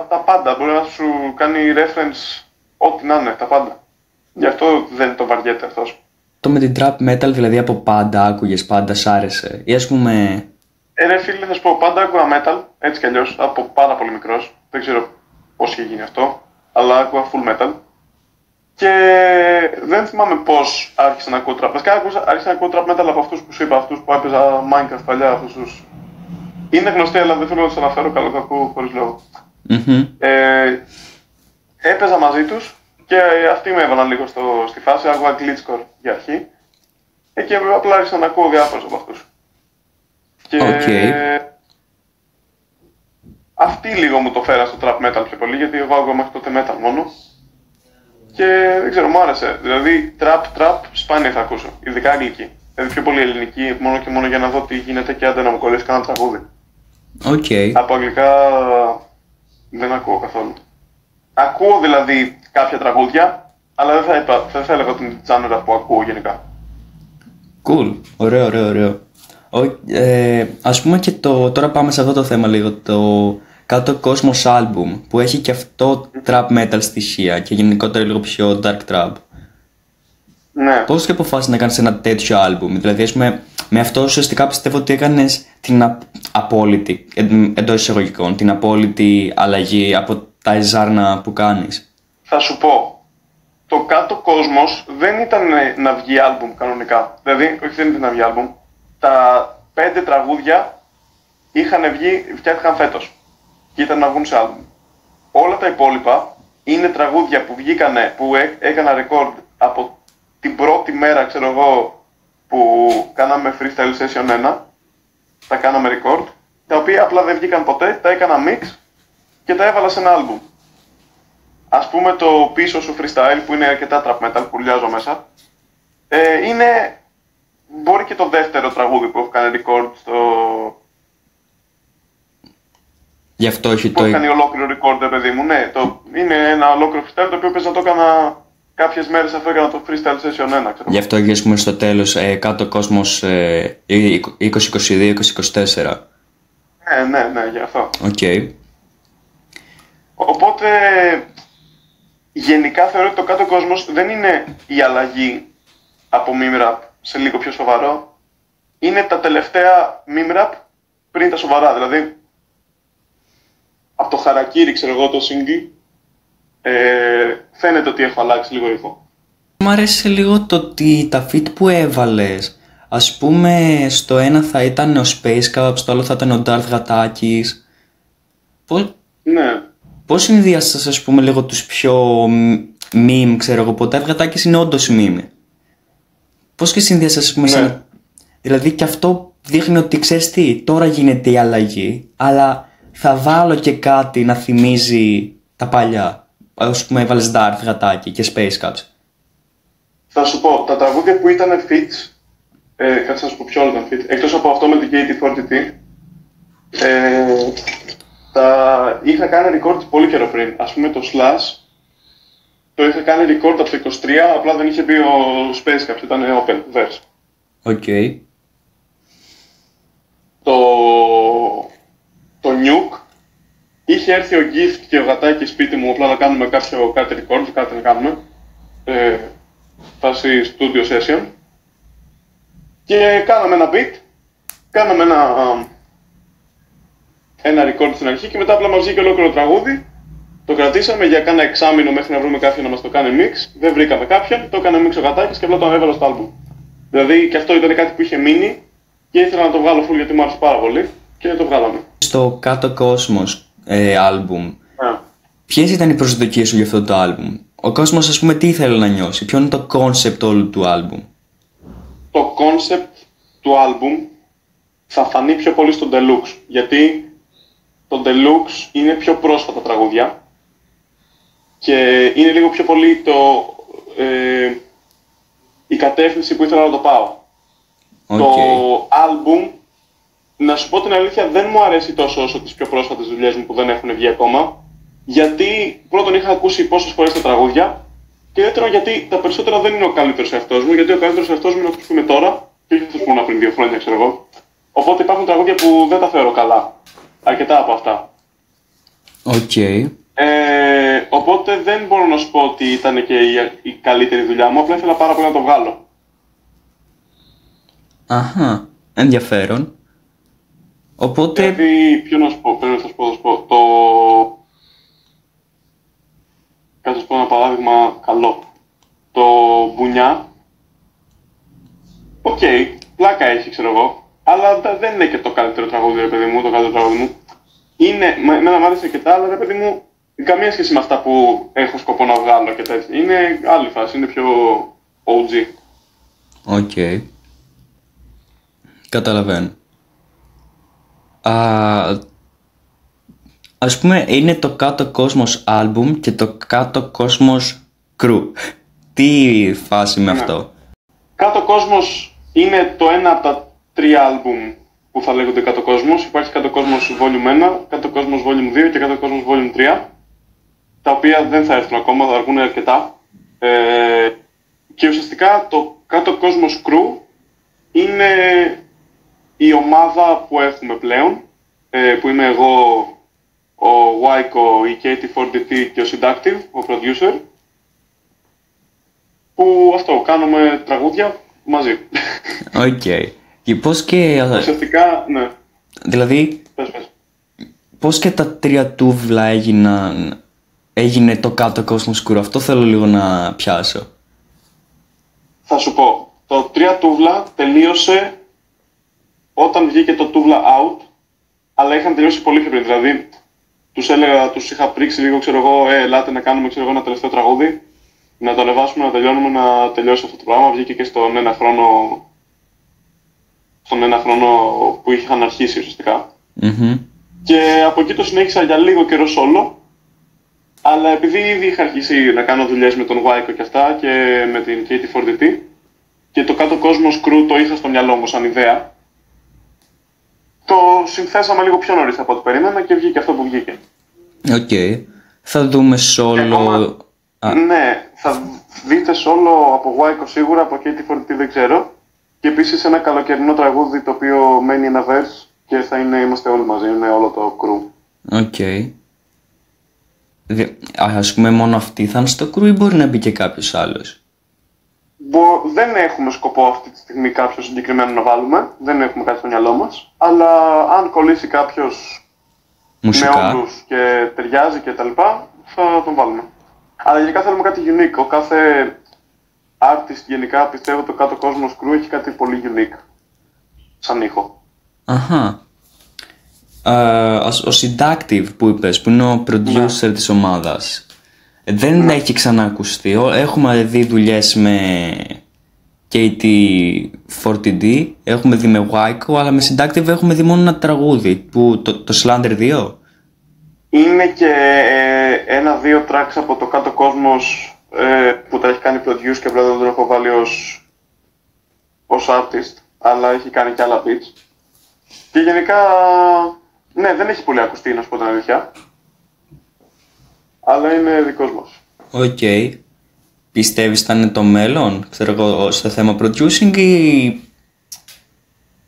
τα πάντα, μπορεί να σου κάνει reference ό,τι να είναι, τα πάντα. Γι' αυτό δεν το βαριέται αυτός. Το με την trap metal δηλαδή από πάντα άκουγες, πάντα σ' άρεσε, ή ας πούμε... Ρε φίλε, θα σου πω, πάντα άκουγα metal, έτσι κι αλλιώς, από πάρα πολύ μικρός. Δεν ξέρω πώς είχε γίνει αυτό, αλλά άκουγα full metal. Και δεν θυμάμαι πώς άρχισα να ακούω trap. Βασικά άρχισα να ακούω trap metal από αυτούς που σου είπα, αυτούς που έπαιζα Minecraft παλιά, αυτούς τους... Είναι γνωστοί, αλλά δεν θέλω να τους αναφέρω, καλό κακό, χωρίς λόγο. Έπαιζα μαζί τους και αυτοί με έβαλαν λίγο στη φάση, άκουγα glitchcore για αρχή. Και απλά άρχισα να ακούω διάφορους από αυτούς. Και αυτοί λίγο μου το φέραν στο trap metal πιο πολύ, γιατί εγώ άκουγα μέχρι τότε metal μόνο. Και δεν ξέρω, μου άρεσε. Δηλαδή, trap, σπάνια θα ακούσω. Ειδικά αγγλική. Δηλαδή, πιο πολύ ελληνική, μόνο και μόνο για να δω τι γίνεται και άντε να μου κολλήσει κανένα τραγούδι. Από αγγλικά δεν ακούω καθόλου. Ακούω δηλαδή κάποια τραγούδια, αλλά δεν θα έλεγα την genre που ακούω γενικά. Cool. Ωραίο. Ας πούμε και τώρα πάμε σε αυτό το θέμα λίγο. Το Κάτω Κόσμος άλμπουμ που έχει και αυτό trap metal στοιχεία και γενικότερα λίγο πιο dark trap. Ναι. Πώς και αποφάσισες να κάνεις ένα τέτοιο άλμπουμ? Δηλαδή, ας πούμε, με αυτό ουσιαστικά πιστεύω ότι έκανες την απόλυτη, εντός εισαγωγικών, την απόλυτη αλλαγή από τα ζάρνα που κάνεις. Θα σου πω, το Κάτω Κόσμος δεν ήταν να βγει άλμπουμ κανονικά. Δηλαδή, όχι δεν ήταν να βγει άλμπουμ. Τα 5 τραγούδια φτιάχτηκαν φέτος και ήταν να βγουν σε άλμπουμ. Όλα τα υπόλοιπα είναι τραγούδια που βγήκανε, που έκανα record από την πρώτη μέρα, ξέρω εγώ, που κάναμε freestyle session 1, τα κάναμε record, τα οποία απλά δεν βγήκαν ποτέ, τα έκανα mix και τα έβαλα σε ένα άλμπουμ. Ας πούμε το πίσω σου freestyle που είναι αρκετά trap metal που λιάζω μέσα, είναι, μπορεί και το δεύτερο τραγούδι που έχω κάνει record στο... Γι' αυτό έχει που το... έχει κάνει ολόκληρο record, παιδί μου, ναι, είναι ένα ολόκληρο freestyle το οποίο πες να το έκανα κάποιες μέρες αφού έκανα το freestyle session 1, ξέρω. Γι' αυτό και πούμε στο τέλος κάτω κόσμος 2022-2024. Ναι, γι' αυτό. Okay. Οπότε, γενικά θεωρώ ότι το κάτω κόσμος δεν είναι η αλλαγή από meme rap σε λίγο πιο σοβαρό. Είναι τα τελευταία meme rap πριν τα σοβαρά. Δηλαδή, από το χαρακίρι, ξέρω εγώ, το single, φαίνεται ότι έχω αλλάξει λίγο ήχο. Μου άρεσε λίγο το ότι τα feat που έβαλες, ας πούμε στο ένα θα ήταν ο Space Cup, στο άλλο θα ήταν ο Darth Γατάκης. Ναι. Πώς συνδυάσες, ας πούμε, λίγο τους πιο meme, ξέρω εγώ, που ο Darth Γατάκης είναι όντως meme. Πώς και συνδυάσες, ας πούμε, Ναι. Δηλαδή και αυτό δείχνει ότι, ξέρεις τι, τώρα γίνεται η αλλαγή, αλλά θα βάλω και κάτι να θυμίζει τα παλιά. Ας πούμε έβαλες Darth Γατάκη και Space Cups. Θα σου πω, τα τραγούδια που ήταν fits, κάτσε να σου πω ποιο ήταν fit, εκτός από αυτό με την KT40T, τα είχα κάνει record πολύ καιρό πριν. Ας πούμε το Slash, το είχα κάνει record από το 23, απλά δεν είχε μπει ο Space Caps, ήταν open verse. Okay. Το Nuke, είχε έρθει ο Gift και ο Γατάκης σπίτι μου, απλά να κάνουμε κάτι record, κάτι να κάνουμε, φάση studio session, και κάναμε ένα beat, κάναμε ένα record στην αρχή και μετά απλά μας βγήκε ολόκληρο τραγούδι. Το κρατήσαμε για κάνα εξάμηνο μέχρι να βρούμε κάποιον να μας το κάνει mix. Δεν βρήκαμε κάποιον, το έκανε mix ο Γατάκης και απλά το ανέβαλα στο album. Δηλαδή και αυτό ήταν κάτι που είχε μείνει και ήθελα να το βγάλω full γιατί μου άρεσε πάρα πολύ και το βγάλαμε. Στο Κάτω Κόσμος album, Yeah. ποιες ήταν οι προσδοκίες σου για αυτό το album? Ο κόσμος, ας πούμε, τι ήθελε να νιώσει? Ποιο είναι το concept όλου του album? Το concept του album θα φανεί πιο πολύ στο Deluxe, γιατί το Deluxe είναι πιο πρόσφατα τραγούδια και είναι λίγο πιο πολύ η κατεύθυνση που ήθελα να το πάω. Okay. Το album, να σου πω την αλήθεια, δεν μου αρέσει τόσο όσο τις πιο πρόσφατες δουλειές μου που δεν έχουν βγει ακόμα, γιατί πρώτον είχα ακούσει πόσες φορές τα τραγούδια και δεύτερον γιατί τα περισσότερα δεν είναι ο καλύτερος εαυτός μου, γιατί ο καλύτερος εαυτός μου είναι αυτός που είμαι τώρα και όχι αυτός που ήμουν πριν 2 χρόνια, ξέρω εγώ. Οπότε υπάρχουν τραγούδια που δεν τα θεωρώ καλά. Αρκετά από αυτά. Okay. Οπότε δεν μπορώ να σου πω ότι ήταν και η καλύτερη δουλειά μου, απλά ήθελα πάρα πολύ να το βγάλω. Αχα, ενδιαφέρον. Οπότε... Δηλαδή, ποιο να σου πω, πρέπει να σας πω, κάτω σου πω ένα παράδειγμα καλό. Το Μπουνιά, οκ, πλάκα έχει, ξέρω εγώ, αλλά δεν είναι και το καλύτερο τραγούδι, ρε παιδί μου, το καλύτερο τραγούδι μου. Είναι, εμένα μου άρεσε αρκετά, αλλά ρε παιδί μου, καμία σχέση με αυτά που έχω σκοπό να βγάλω και τέτοια. Είναι άλλη φάση, είναι πιο OG. Οκ. Καταλαβαίνω. Ας πούμε, είναι το Κάτω Κόσμος album και το Κάτω Κόσμος crew. Τι φάση με αυτό? Κάτω Κόσμος είναι το ένα από τα 3 album που θα λέγονται Κάτω Κόσμος. Υπάρχει Κάτω Κόσμος Volume 1, Κάτω Κόσμος Volume 2 και Κάτω Κόσμος Volume 3, τα οποία δεν θα έρθουν ακόμα, θα αργούν αρκετά. Και ουσιαστικά το Κάτω Κόσμος crew είναι η ομάδα που έχουμε πλέον, που είμαι εγώ, ο Waiko, η KT40T και ο Seductive, ο producer, που αυτό, κάνουμε τραγούδια μαζί. Οκ. Και πώς και... Ουσιαστικά, ναι. Δηλαδή, Πες. πώς και τα 3 τούβλα έγινε το Κάτω Κόσμος crew? Αυτό θέλω λίγο να πιάσω. Θα σου πω, το 3 τούβλα τελείωσε όταν βγήκε το τούβλα out, αλλά είχαν τελειώσει πολύ πιο πριν. Δηλαδή, τους είχα πρίξει λίγο, ξέρω εγώ, ελάτε να κάνουμε, ξέρω εγώ, ένα τελευταίο τραγούδι, να το ανεβάσουμε, να τελειώνουμε, να τελειώσει αυτό το πράγμα. Βγήκε και στον ένα χρόνο που είχαν αρχίσει ουσιαστικά. Και από εκεί το συνέχισα για λίγο καιρό solo. Αλλά επειδή ήδη είχα αρχίσει να κάνω δουλειές με τον Waiko και αυτά και με την KT4DT και το κάτω κόσμος crew το είχα στο μυαλό μου σαν ιδέα, το συνθέσαμε λίγο πιο νωρίς από ό,τι περίμενα και βγήκε αυτό που βγήκε. Οκ. Θα δούμε solo... Ναι, θα δείτε solo από Waiko σίγουρα, από KT4DT δεν ξέρω. Και επίσης ένα καλοκαιρινό τραγούδι το οποίο μένει ένα verse και θα είμαστε όλοι μαζί, είναι όλο το crew. Οκ. Ας πούμε μόνο αυτοί θα είναι στο crew ή μπορεί να μπει και κάποιος άλλος? Δεν έχουμε σκοπό αυτή τη στιγμή κάποιο συγκεκριμένο να βάλουμε, δεν έχουμε κάτι στο μυαλό μας, αλλά αν κολλήσει κάποιος με όντους και ταιριάζει και τα λοιπά, θα τον βάλουμε. Αλλά γενικά θέλουμε κάτι unique, ο κάθε artist γενικά πιστεύω το κάτω κόσμος crew έχει κάτι πολύ unique σαν ήχο. Αχα. Ο Seductive που είπες, που είναι ο producer της ομάδας, δεν έχει ξανακουστεί. Έχουμε δει δουλειές με KT4DT, έχουμε δει με Waiko, αλλά με Seductive έχουμε δει μόνο ένα τραγούδι, που, το Slander 2. Είναι και ένα-δύο tracks από το κάτω κόσμος που τα έχει κάνει produce και απλά δεν τον έχω βάλει ως artist, αλλά έχει κάνει και άλλα beats. Και γενικά, ναι, δεν έχει πολύ ακουστεί, να σου πω την αλήθεια. Αλλά είναι δικός μας. Οκ. Πιστεύεις θα είναι το μέλλον, ξέρω εγώ, στο θέμα producing ή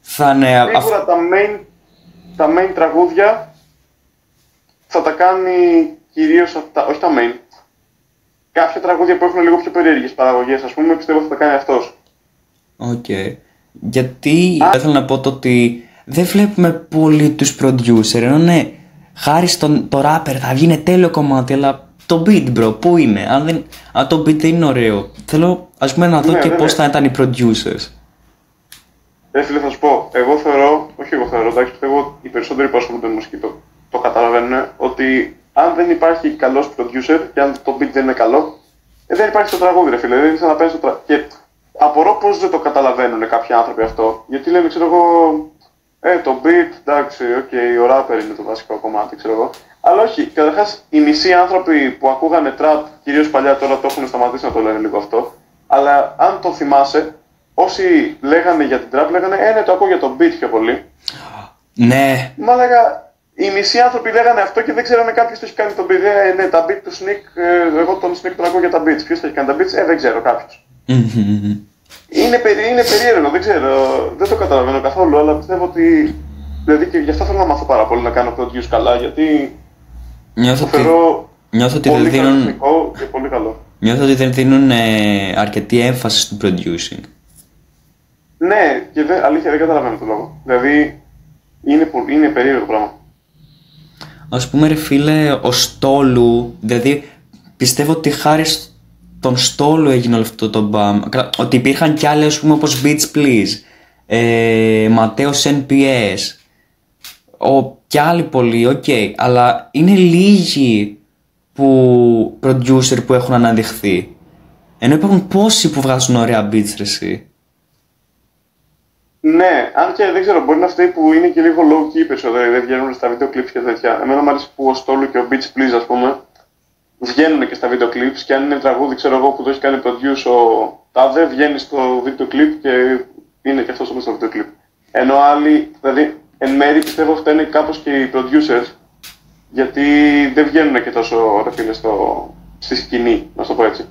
θα είναι... Σίγουρα τα main τραγούδια θα τα κάνει κυρίως αυτά, όχι τα main. Κάποια τραγούδια που έχουν λίγο πιο περίεργες παραγωγές, ας πούμε, πιστεύω θα τα κάνει αυτός. Οκ. Γιατί θα ήθελα να πω το ότι δεν βλέπουμε πολύ τους producer, ενώ ναι, χάρη στον το rapper θα βγει τέλειο κομμάτι, αλλά το beat bro, πού είναι, αν το beat δεν είναι ωραίο, θέλω ας πούμε να δω και πώς θα ήταν οι producers. Φίλε, θα σου πω, εγώ θεωρώ, εντάξει, πιστεύω οι περισσότεροι που ασχολούνται με μουσική το καταλαβαίνουν, ότι αν δεν υπάρχει καλός producer και αν το beat δεν είναι καλό, δεν υπάρχει στο τραγούδι ρε φίλε, δεν είναι σαν να παίρνει το τραγούδι. Και απορώ πώς δεν το καταλαβαίνουν κάποιοι άνθρωποι αυτό, γιατί λένε, ξέρω εγώ, το beat, εντάξει, ο rapper είναι το βασικό κομμάτι, ξέρω εγώ. Αλλά όχι, καταρχάς οι μισοί άνθρωποι που ακούγανε trap, κυρίως παλιά, τώρα το έχουν σταματήσει να το λένε λίγο αυτό. Αλλά αν το θυμάσαι, όσοι λέγανε για την trap λέγανε ναι, το ακούω για το beat πιο πολύ. Ναι. Μα λέγα, οι μισοί άνθρωποι λέγανε αυτό και δεν ξέρανε κάποιος το έχει κάνει το beat. Ναι, τα beat του Sneak, εγώ τον Sneak τον ακούω για τα beats. Ποιος το έχει κάνει τα beats, δεν ξέρω κάποιος. Είναι περίεργο, δεν ξέρω, δεν το καταλαβαίνω καθόλου, αλλά πιστεύω ότι. Δηλαδή και γι' αυτό θέλω να μάθω πάρα πολύ να κάνω produce καλά, γιατί. Νιώθω ότι δεν δίνουν. Και πολύ καλό. Νιώθω ότι δεν δίνουν αρκετή έμφαση στο producing. Ναι, και αλήθεια δεν καταλαβαίνω το λόγο. Δηλαδή είναι περίεργο πράγμα. Ας πούμε ρε φίλε, ο Στόλου, δηλαδή πιστεύω ότι χάρη τον Στόλου έγινε όλο αυτό το μπαμ. Ότι υπήρχαν κι άλλοι, ας πούμε, όπως Beach Please, Ματέος NPS, κι άλλοι πολλοί, αλλά είναι λίγοι που producer που έχουν αναδειχθεί. Ενώ υπάρχουν πόσοι που βγάζουν ωραία beats ρε εσύ. Ναι, αν και δεν ξέρω, μπορεί να αυτοί που είναι και λίγο low key περισσότερο, δεν βγαίνουν στα βίντεο clips και τέτοια. Εμένα μου αρέσει που ο Στόλου και ο Beach Please, ας πούμε, βγαίνουν και στα βίντεο clips και αν είναι τραγούδι, ξέρω εγώ, που το έχει κάνει produce ο τάδε, βγαίνει στο βίντεο clip και είναι και αυτός όμως στο βίντεο clip. Ενώ άλλοι, δηλαδή, εν μέρει πιστεύω φταίνε κάπως και οι producers, γιατί δεν βγαίνουν και τόσο ρε φίλε στη σκηνή, να το πω έτσι.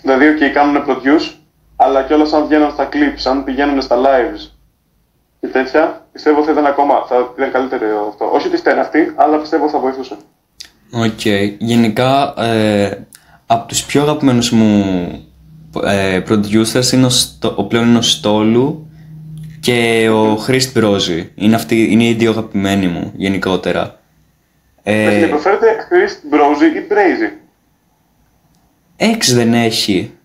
Δηλαδή, κάνουν produce, αλλά κιόλας αν βγαίνουν στα clips, αν πηγαίνουν στα lives και τέτοια, πιστεύω θα ήταν καλύτερο αυτό. Όχι ότι φταίνε αυτοί, αλλά πιστεύω θα βοηθούσε. Γενικά, από τους πιο αγαπημένους μου producers είναι πλέον είναι ο Στόλου και ο Χρήστ Μπρόζη. Είναι οι δύο αγαπημένοι μου γενικότερα. Προφέρετε Χρήστ Μπρόζη ή Μπρέιζη? Έξι δεν έχει.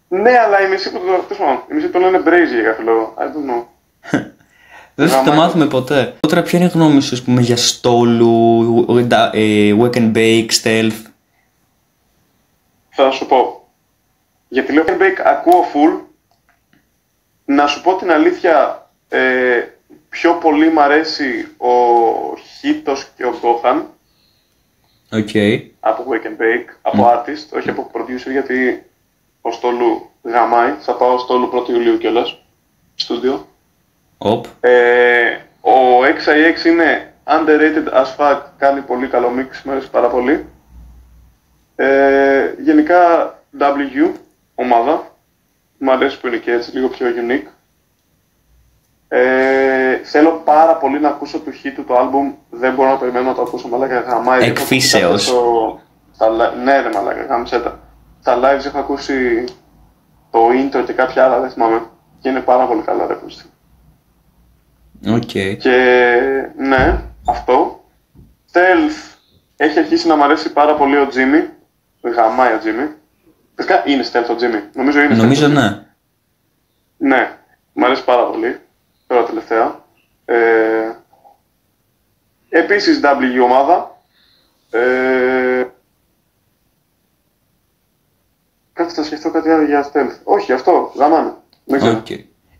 Ναι, αλλά οι μισοί το λένε Μπρέιζη για κάποιο λόγο. I don't know. Δεν θα το μάθουμε ποτέ. Τώρα ποια είναι η γνώμη σου, ας πούμε, για Στόλου, Wake and Bake, Stealth? Θα σου πω. Για τη Wake and Bake ακούω full. Να σου πω την αλήθεια, πιο πολύ μ' αρέσει ο Χίτος και ο Γκόχαν. Από Wake and Bake, από artist, όχι από producer, γιατί ο Στόλου γαμάει. Θα πάω Στόλου 1η Ιουλίου κιόλας, στούντιο. Ο XIX είναι underrated as fuck, κάνει πολύ καλό mix, μου αρέσει πάρα πολύ. Γενικά W, ομάδα, μου αρέσει που είναι και έτσι λίγο πιο unique. Θέλω πάρα πολύ να ακούσω του Χίτου το άλμπουμ, δεν μπορώ να περιμένω να το ακούσω, μαλάκα γαμάει. Εκφύσεως. Ναι ρε μαλάκα, γάμισε τα. Στα lives έχω ακούσει το intro και κάποια άλλα, δεν θυμάμαι, και είναι πάρα πολύ καλά ρε πούστη. Και ναι, αυτό. Stealth, έχει αρχίσει να μ' αρέσει πάρα πολύ ο Jimmy, γαμάει ο Jimmy. Φυσικά είναι Stealth ο Jimmy, νομίζω ναι. Ναι, μ' αρέσει πάρα πολύ. Τώρα τελευταία. Επίσης W ομάδα. Κάτσε θα σκεφτώ κάτι άλλο για Stealth. Όχι, αυτό, γαμάνε.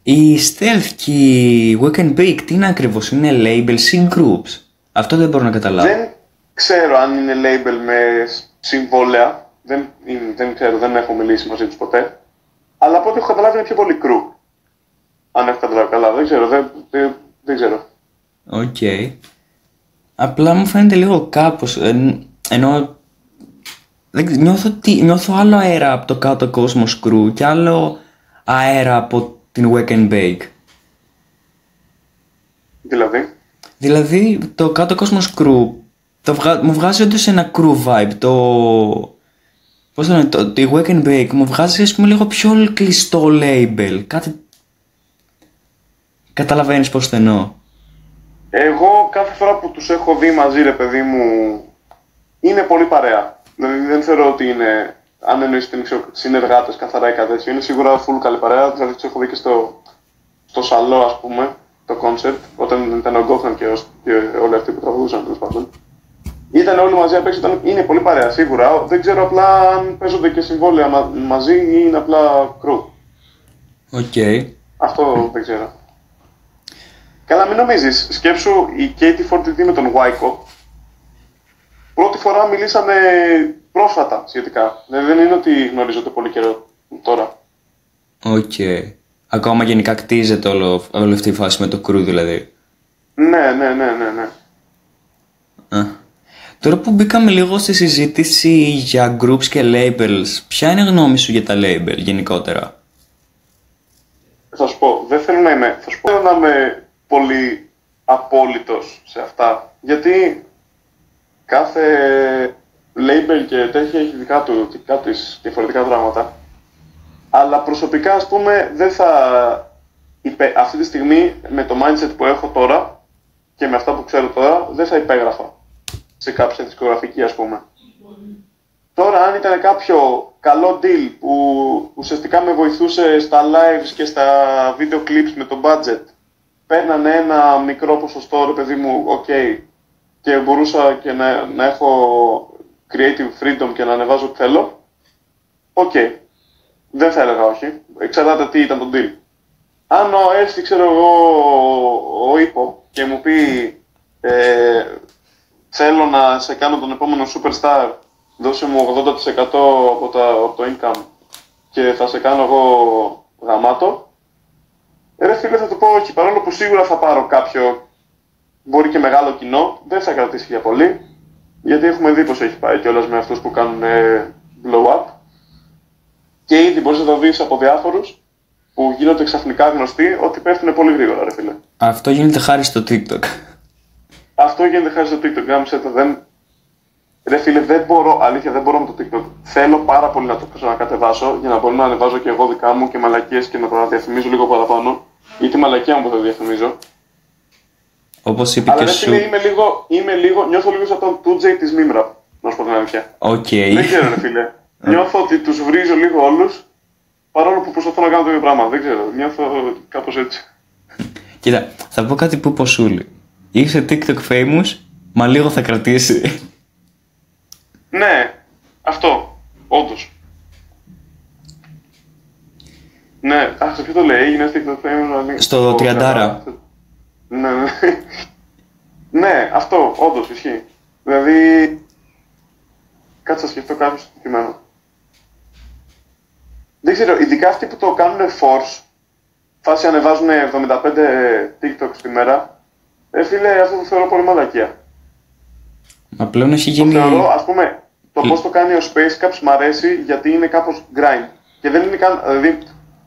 Η Stealth και η Wake and Bake τι είναι ακριβώς, είναι labels ή groups? Αυτό δεν μπορώ να καταλάβω. Δεν ξέρω αν είναι label με συμβόλαια. Δεν ξέρω, δεν έχω μιλήσει μαζί τους ποτέ. Αλλά από ό,τι έχω καταλάβει είναι πιο πολύ crew. Αν έχω καταλάβει καλά, δεν ξέρω, δεν ξέρω. Απλά μου φαίνεται λίγο κάπως, ενώ νιώθω άλλο αέρα από το κάτω κόσμος crew και άλλο αέρα από την Wake and Bake. Δηλαδή το κάτω κόσμος crew μου βγάζει όντως ένα crew vibe. Πώς το λένε, η Wake and Bake μου βγάζει ας πούμε λίγο πιο κλειστό label. Κάτι... Καταλαβαίνεις πώς το εννοώ? Εγώ κάθε φορά που τους έχω δει μαζί ρε παιδί μου είναι πολύ παρέα. Δηλαδή δεν θεωρώ ότι είναι, αν εννοείς ότι είναι συνεργάτες καθαρά ή κάτι τέτοιο, είναι σίγουρα full καλή παρέα. Δηλαδή τους έχω δει και στο σαλό ας πούμε, το concert, όταν ήταν ο Γκόχαν και όλοι αυτοί που τραγουδούσαν τέλος πάντων. Ήταν όλοι μαζί απ' έξω, είναι πολύ παρέα σίγουρα. Δεν ξέρω απλά αν παίζονται και συμβόλαια μαζί ή είναι απλά crew. Αυτό δεν ξέρω. Καλά, μην νομίζεις, σκέψου η Katie Fortity με τον Wyco. Πρώτη φορά μιλήσαμε πρόσφατα σχετικά. Δεν είναι ότι γνωρίζονται πολύ καιρό τώρα. Ακόμα γενικά κτίζεται όλη αυτή η φάση με το crew δηλαδή. Ναι. Τώρα που μπήκαμε λίγο στη συζήτηση για groups και labels, ποια είναι η γνώμη σου για τα label γενικότερα? Θα σου πω, δεν θέλω να είμαι πολύ απόλυτος σε αυτά. Γιατί κάθε label και τέτοια έχει δικά της διαφορετικά πράγματα. Αλλά προσωπικά ας πούμε δεν θα... Αυτή τη στιγμή με το mindset που έχω τώρα και με αυτά που ξέρω τώρα δεν θα υπέγραφα σε κάποια δισκογραφική ας πούμε. Τώρα αν ήταν κάποιο καλό deal που ουσιαστικά με βοηθούσε στα lives και στα video clips με το budget, παίρνανε ένα μικρό ποσοστό ρε παιδί μου, και μπορούσα και να έχω creative freedom και να ανεβάζω ό,τι θέλω, δεν θα έλεγα όχι, εξαρτάται τι ήταν το deal. Αν έρθει ξέρω εγώ ο Ίπο και μου πει θέλω να σε κάνω τον επόμενο superstar, δώσε μου 80% από το income και θα σε κάνω εγώ γαμάτο, ρε φίλε θα του πω όχι, παρόλο που σίγουρα θα πάρω κάποιο, μπορεί και μεγάλο κοινό, δεν θα κρατήσει για πολύ, γιατί έχουμε δει πως έχει πάει κιόλας με αυτούς που κάνουν blow up και ήδη μπορείς να το δεις από διάφορους που γίνονται ξαφνικά γνωστοί ότι πέφτουν πολύ γρήγορα ρε φίλε. Αυτό γίνεται χάρη στο TikTok. Αυτό γίνεται χάρη στο TikTok, γάμισε το, ρε φίλε, δεν μπορώ με το TikTok. Θέλω πάρα πολύ να το ξανακατεβάσω για να μπορώ να ανεβάζω και εγώ δικά μου και μαλακίες και να το διαφημίζω λίγο παραπάνω. Ή τη μαλακία μου που θα διαφημίζω. Όπως είπε αλλά και σου. Νιώθω λίγο σαν τον 2J της Mimrap, να σου πω την αλήθεια. Δεν ξέρω ρε φίλε. Νιώθω ότι τους βρίζω λίγο όλους, παρόλο που προσπαθώ να κάνω το ίδιο πράγμα. Δεν ξέρω, νιώθω κάπως έτσι. Κοίτα, θα πω κάτι που είπε ο Σούλη. Είσαι TikTok famous, μα λίγο θα κρατήσει. Ναι, αυτό, όντως. Ναι, σε ποιο το λέει, έγινε TikTok famous. Στο 30. Ναι, ναι. Ναι, αυτό όντως ισχύει. Δηλαδή, κάτσε να σκεφτώ κάποιο συγκεκριμένο. Δεν ξέρω, ειδικά αυτοί που το κάνουν force, φάση ανεβάζουν 75 TikTok τη μέρα, φίλε, αυτό το θεωρώ πολύ μαλακία. Μα πλέον έχει Το γίνει. θεωρώ, ας πούμε, το πώς το κάνει ο Space Caps μ' αρέσει γιατί είναι κάπως grind. Και δεν είναι καν, δηλαδή,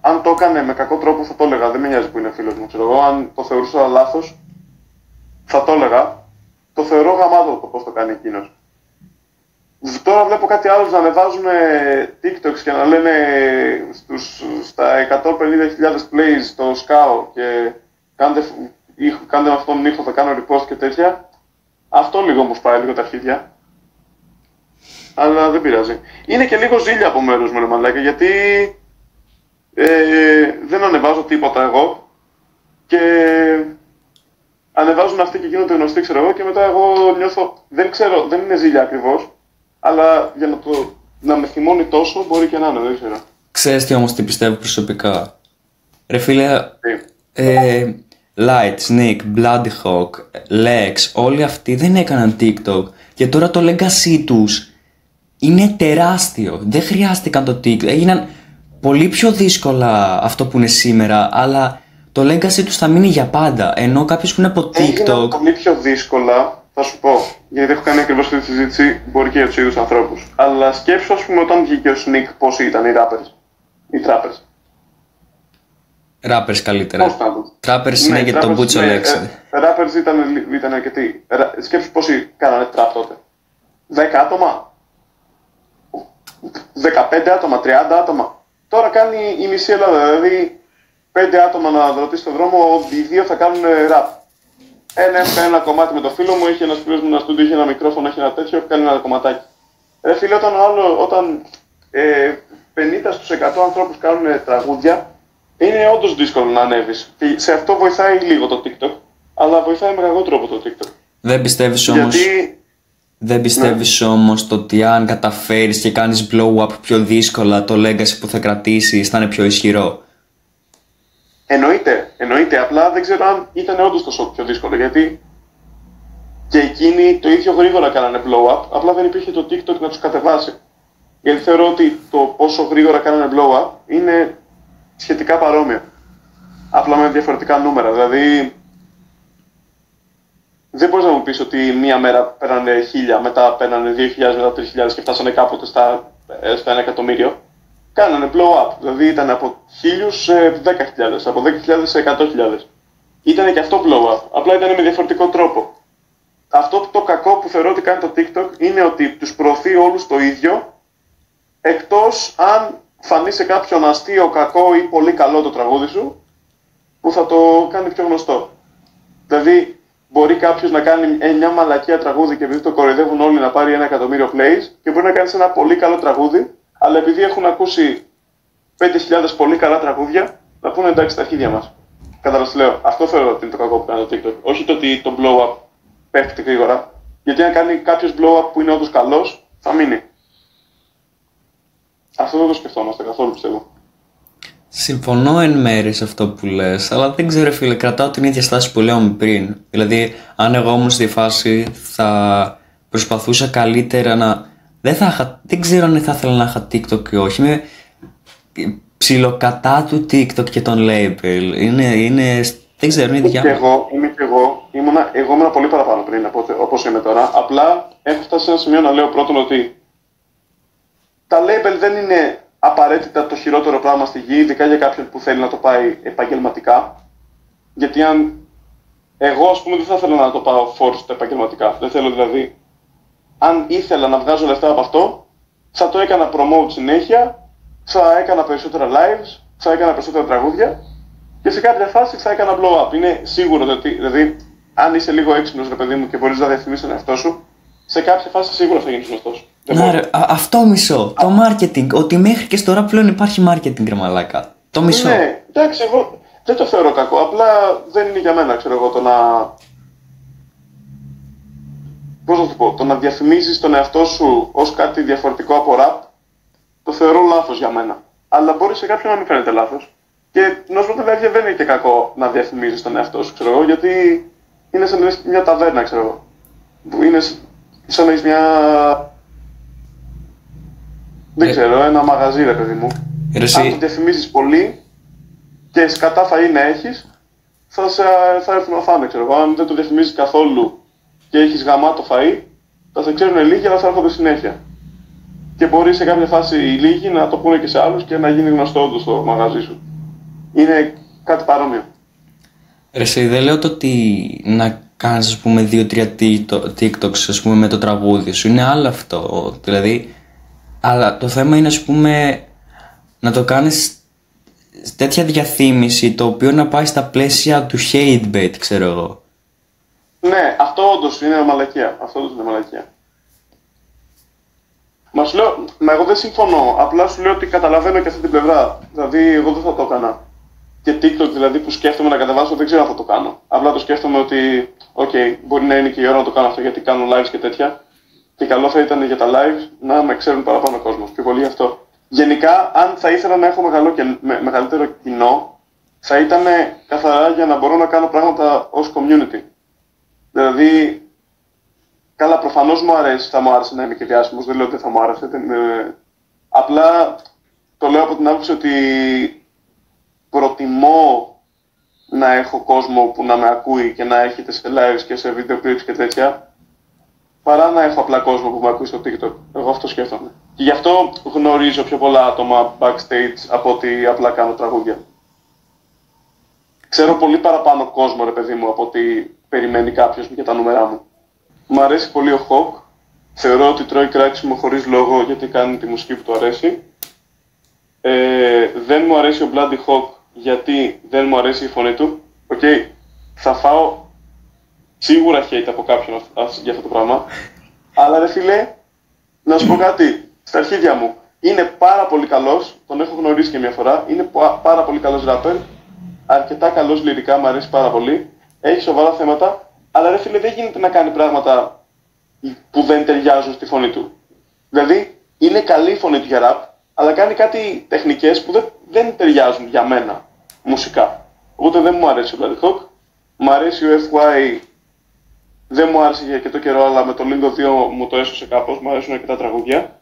αν το έκανε με κακό τρόπο θα το έλεγα, δεν με νοιάζει που είναι φίλος μου, ξέρω εγώ, αν το θεωρούσα λάθος, θα το έλεγα. Το θεωρώ γαμάτο το πώς το κάνει εκείνος. Τώρα βλέπω κάτι άλλο να ανεβάζουν TikToks και να λένε στα 150.000 plays το σκάω και κάντε με αυτόν τον ήχο, θα κάνω repost και τέτοια. Αυτό λίγο μου σπάει λίγο τα αρχίδια. Αλλά δεν πειράζει. Είναι και λίγο ζήλια από μέρους μου, ρε μαλάκα, γιατί δεν ανεβάζω τίποτα εγώ και ανεβάζουν αυτοί και γίνονται γνωστοί, ξέρω εγώ, και μετά εγώ νιώθω, δεν ξέρω, δεν είναι ζήλια ακριβώς, αλλά για να με θυμώνει τόσο μπορεί και να είναι, δεν ξέρω. Ξέρεις τι όμως τι πιστεύω προσωπικά. Ρε φίλε, Light, Sneak, Bloodyhawk, Lex, όλοι αυτοί δεν έκαναν TikTok και τώρα το legacy τους είναι τεράστιο. Δεν χρειάστηκαν το TikTok. Έγιναν πολύ πιο δύσκολα αυτό που είναι σήμερα, αλλά το legacy τους θα μείνει για πάντα. Ενώ κάποιος που είναι από TikTok. Έγιναν πολύ πιο δύσκολα, θα σου πω, γιατί έχω κάνει ακριβώς αυτή τη συζήτηση, μπορεί και για τους ίδιους ανθρώπους. Αλλά σκέψου, ας πούμε, όταν βγήκε ο Sneak, πόσοι ήταν οι rappers, οι trappers. Rappers καλύτερα. Πώς ήταν. Trappers είναι για τον Μπούτσο λέξη. Rappers ήταν αρκετοί. Σκέψου πόσοι κάνανε trap τότε. 10 άτομα. 15 άτομα, 30 άτομα. Τώρα κάνει η μισή Ελλάδα. Δηλαδή 5 άτομα να ρωτήσει στον δρόμο, οι δύο θα κάνουν rap. Έφυγα ένα κομμάτι με το φίλο μου, είχε ένα φίλο μου ένα στούντιο, είχε ένα μικρόφωνο, είχε ένα τέτοιο, κάνει ένα κομματάκι. Ρε φίλε, όταν 50 στους 100 ανθρώπους κάνουν τραγούδια, είναι όντως δύσκολο να ανέβεις. Και σε αυτό βοηθάει λίγο το TikTok, αλλά βοηθάει με κακό τρόπο το TikTok. Δεν πιστεύεις όμως. Γιατί... Δεν πιστεύεις όμως το ότι αν καταφέρεις και κάνεις blow up πιο δύσκολα, το legacy που θα κρατήσεις θα είναι πιο ισχυρό? Εννοείται, απλά δεν ξέρω αν ήταν όντως τόσο πιο δύσκολο, γιατί και εκείνοι το ίδιο γρήγορα κάνανε blow up, απλά δεν υπήρχε το TikTok να τους κατεβάσει. Γιατί θεωρώ ότι το πόσο γρήγορα κάνανε blow up είναι σχετικά παρόμοιο. Απλά με διαφορετικά νούμερα, δηλαδή δεν μπορείς να μου πεις ότι μία μέρα πέρανε 1000, μετά πέρανε 2000, μετά 3000 και φτάσανε κάποτε στα 1 εκατομμύριο. Κάνανε blow up, δηλαδή ήταν από 1000 σε 10.000, από 10.000 σε 100.000. Ήτανε και αυτό blow up, απλά ήταν με διαφορετικό τρόπο. Αυτό το κακό που θεωρώ ότι κάνει το TikTok είναι ότι τους προωθεί όλους το ίδιο, εκτός αν φανεί σε κάποιον αστείο, κακό ή πολύ καλό το τραγούδι σου, που θα το κάνει πιο γνωστό. Δηλαδή, μπορεί κάποιος να κάνει μια μαλακία τραγούδι και επειδή το κοροϊδεύουν όλοι να πάρει 1 εκατομμύριο plays, και μπορεί να κάνει ένα πολύ καλό τραγούδι, αλλά επειδή έχουν ακούσει 5.000 πολύ καλά τραγούδια, να πούνε εντάξει τα αρχίδια μας. Κατάλαβες τι λέω. Αυτό θεωρώ ότι είναι το κακό που κάνει το TikTok. Όχι το ότι το blow up πέφτει γρήγορα. Γιατί αν κάνει κάποιος blow up που είναι όντως καλός, θα μείνει. Αυτό δεν το σκεφτόμαστε καθόλου, πιστεύω. Συμφωνώ εν μέρει σε αυτό που λες, αλλά δεν ξέρω φίλε, κρατάω την ίδια στάση που λέω πριν. Δηλαδή, αν εγώ ήμουν στη φάση θα προσπαθούσα καλύτερα να... Δεν ξέρω αν θα ήθελα να είχα TikTok ή όχι. Είμαι ψιλοκατά του TikTok και των label. Δεν ξέρω, είναι δικιά μου. Είμαι και εγώ. Εγώ ήμουν πολύ παραπάνω πριν από όπως είμαι τώρα. Απλά έχω φτάσει σε ένα σημείο να λέω πρώτον ότι τα label δεν είναι απαραίτητα το χειρότερο πράγμα στη γη, ειδικά για κάποιον που θέλει να το πάει επαγγελματικά. Γιατί αν εγώ, ας πούμε, δεν θα ήθελα να το πάω forced επαγγελματικά. Δεν θέλω δηλαδή. Αν ήθελα να βγάζω λεφτά από αυτό, θα το έκανα promote συνέχεια, θα έκανα περισσότερα lives, θα έκανα περισσότερα τραγούδια και σε κάποια φάση θα έκανα blow up. Είναι σίγουρο ότι, δηλαδή, αν είσαι λίγο έξυπνος, ρε παιδί μου, και μπορείς να διαφημίσεις τον εαυτό σου, σε κάποια φάση σίγουρα θα γίνεις γνωστός. Ναι, ρε, αυτό μισώ. Το marketing. Ότι μέχρι και στο rap πλέον υπάρχει marketing, ρε μαλάκα. Το μισώ. Ναι, εντάξει, εγώ δεν το θεωρώ κακό. Απλά δεν είναι για μένα, ξέρω εγώ, το να. Πώς να το πω, το να διαφημίζεις τον εαυτό σου ως κάτι διαφορετικό από rap, το θεωρώ λάθος για μένα. Αλλά μπορεί σε κάποιον να μην φαίνεται λάθος. Και να σου πω την αλήθεια, δεν είναι και κακό να διαφημίζεις τον εαυτό σου, ξέρω εγώ, γιατί είναι σαν να έχεις μια ταβέρνα, ξέρω εγώ. Που είναι σαν να έχεις μια. Δεν ξέρω, ένα μαγαζί, ρε παιδί μου. Αν το διαφημίζεις πολύ και σκατά φαΐ να έχεις, θα έρθουν να φάνε, ξέρω εγώ. Αν δεν το διαφημίζεις καθόλου και έχεις γαμάτο φαΐ, θα σε ξέρουν λίγοι, αλλά θα έρχονται συνέχεια. Και μπορεί σε κάποια φάση οι λίγοι να το πούνε και σε άλλους και να γίνει γνωστό όντως στο μαγαζί σου. Είναι κάτι παρόμοιο. Εσύ, δεν λέω το ότι να κάνεις, ας πούμε, 2-3 TikToks, ας πούμε, με το τραγούδι σου. Είναι άλλο αυτό. Δηλαδή, αλλά το θέμα είναι, ας πούμε, να το κάνεις τέτοια διαφήμιση, το οποίο να πάει στα πλαίσια του hate bait, ξέρω εγώ. Ναι, αυτό όντως είναι μαλακία. Αυτό όντως είναι μαλακία. Μα σου λέω, εγώ δεν συμφωνώ. Απλά σου λέω ότι καταλαβαίνω και αυτή την πλευρά. Δηλαδή, εγώ δεν θα το έκανα. Και TikTok δηλαδή που σκέφτομαι να κατεβάσω, δεν ξέρω αν θα το κάνω. Απλά το σκέφτομαι ότι, μπορεί να είναι και η ώρα να το κάνω αυτό γιατί κάνω lives και τέτοια. Και καλό θα ήταν για τα lives να με ξέρουν παραπάνω κόσμο. Πιο πολύ γι' αυτό. Γενικά, αν θα ήθελα να έχω μεγαλύτερο κοινό, θα ήταν καθαρά για να μπορώ να κάνω πράγματα ως community. Δηλαδή, καλά, προφανώς θα μου άρεσε να είμαι και διάσημος, δεν λέω ότι θα μου άρεσε. Απλά το λέω από την άποψη ότι προτιμώ να έχω κόσμο που να με ακούει και να έχετε σε lives και σε video clips και τέτοια, παρά να έχω απλά κόσμο που με ακούει στο TikTok. Εγώ αυτό σκέφτομαι. Και γι' αυτό γνωρίζω πιο πολλά άτομα backstage από ότι απλά κάνω τραγούδια. Ξέρω πολύ παραπάνω κόσμο, ρε παιδί μου, από ότι περιμένει κάποιος για τα νούμερά μου. Μ' αρέσει πολύ ο Hawk. Θεωρώ ότι τρώει κράξιμο χωρίς λόγο γιατί κάνει τη μουσική που του αρέσει. Δεν μου αρέσει ο Bloody Hawk γιατί δεν μου αρέσει η φωνή του. Θα φάω σίγουρα hate από κάποιον για αυτό το πράγμα. Αλλά ρε φίλε, να σου πω κάτι, στα αρχίδια μου. Είναι πάρα πολύ καλός, τον έχω γνωρίσει και μια φορά. Είναι πάρα πολύ καλός rapper. Αρκετά καλός λυρικά, μου αρέσει πάρα πολύ. Έχει σοβαρά θέματα. Αλλά ρε φίλε, δεν γίνεται να κάνει πράγματα που δεν ταιριάζουν στη φωνή του. Δηλαδή, είναι καλή η φωνή του για rap, αλλά κάνει κάτι τεχνικές που δεν ταιριάζουν για μένα μουσικά. Οπότε δεν μου αρέσει ο Bloody Hawk. Μου αρέσει ο FY, δεν μου άρεσε για αρκετό καιρό, αλλά με το Lingo 2 μου το έσωσε κάπως. Μου αρέσουν αρκετά τραγούδια.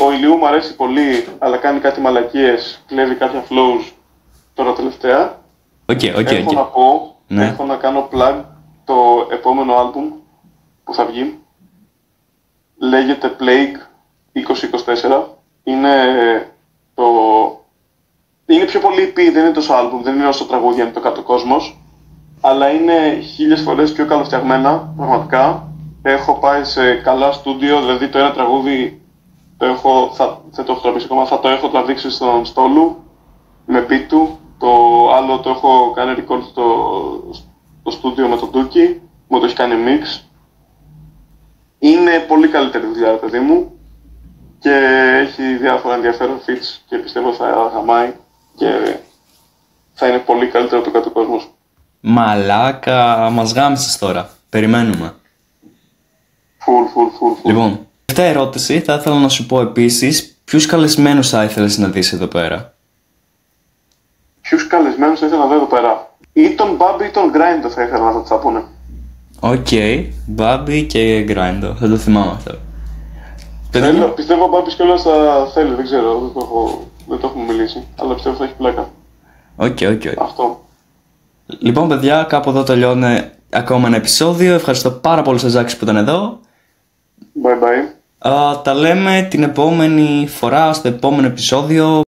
Ο Ηλιού μου αρέσει πολύ, αλλά κάνει κάτι μαλακίες, κλέβει κάποια flows τώρα τελευταία. Έχω να πω, έχω να κάνω plug το επόμενο άλμπουμ που θα βγει. Λέγεται Plague 2024. Είναι πιο πολύ EP, δεν είναι τόσο άλμπουμ, δεν είναι όσο τραγούδια, είναι το κάτω κόσμος. Αλλά είναι 1000 φορές πιο καλοφτιαγμένα, πραγματικά. Έχω πάει σε καλά στούντιο, δηλαδή το ένα τραγούδι δεν το έχω τραβήξει ακόμα, θα το έχω τραβήξει στον στόλου με beat του. Το άλλο το έχω κάνει record στο στούντιο με τον Ντούκι, μου το έχει κάνει mix. Είναι πολύ καλύτερη δουλειά, παιδί μου, και έχει διάφορα ενδιαφέρον feats και πιστεύω θα γαμάει και θα είναι πολύ καλύτερο από το κάτω κόσμος. Μαλάκα, μας γάμισες τώρα. Περιμένουμε. Full. Λοιπόν, τελευταία ερώτηση θα ήθελα να σου πω επίσης, ποιους καλεσμένους θα ήθελες να δεις εδώ πέρα? Ποιους καλεσμένους θα ήθελα να δω εδώ πέρα? Ή τον Bobby ή τον Grindo θα ήθελα να δω τι θα πούνε. Bobby και Grindo, θα το θυμάμαι αυτό. Πιστεύω ο Bobby κιόλας θα θέλει, δεν ξέρω, δεν το έχουμε μιλήσει, αλλά πιστεύω θα έχει πλάκα. Αυτό. Λοιπόν, παιδιά, κάπου εδώ τελειώνει ακόμα ένα επεισόδιο. Ευχαριστώ πάρα πολύ στον Ζάκη που ήταν εδώ. Bye bye. Τα λέμε την επόμενη φορά στο επόμενο επεισόδιο.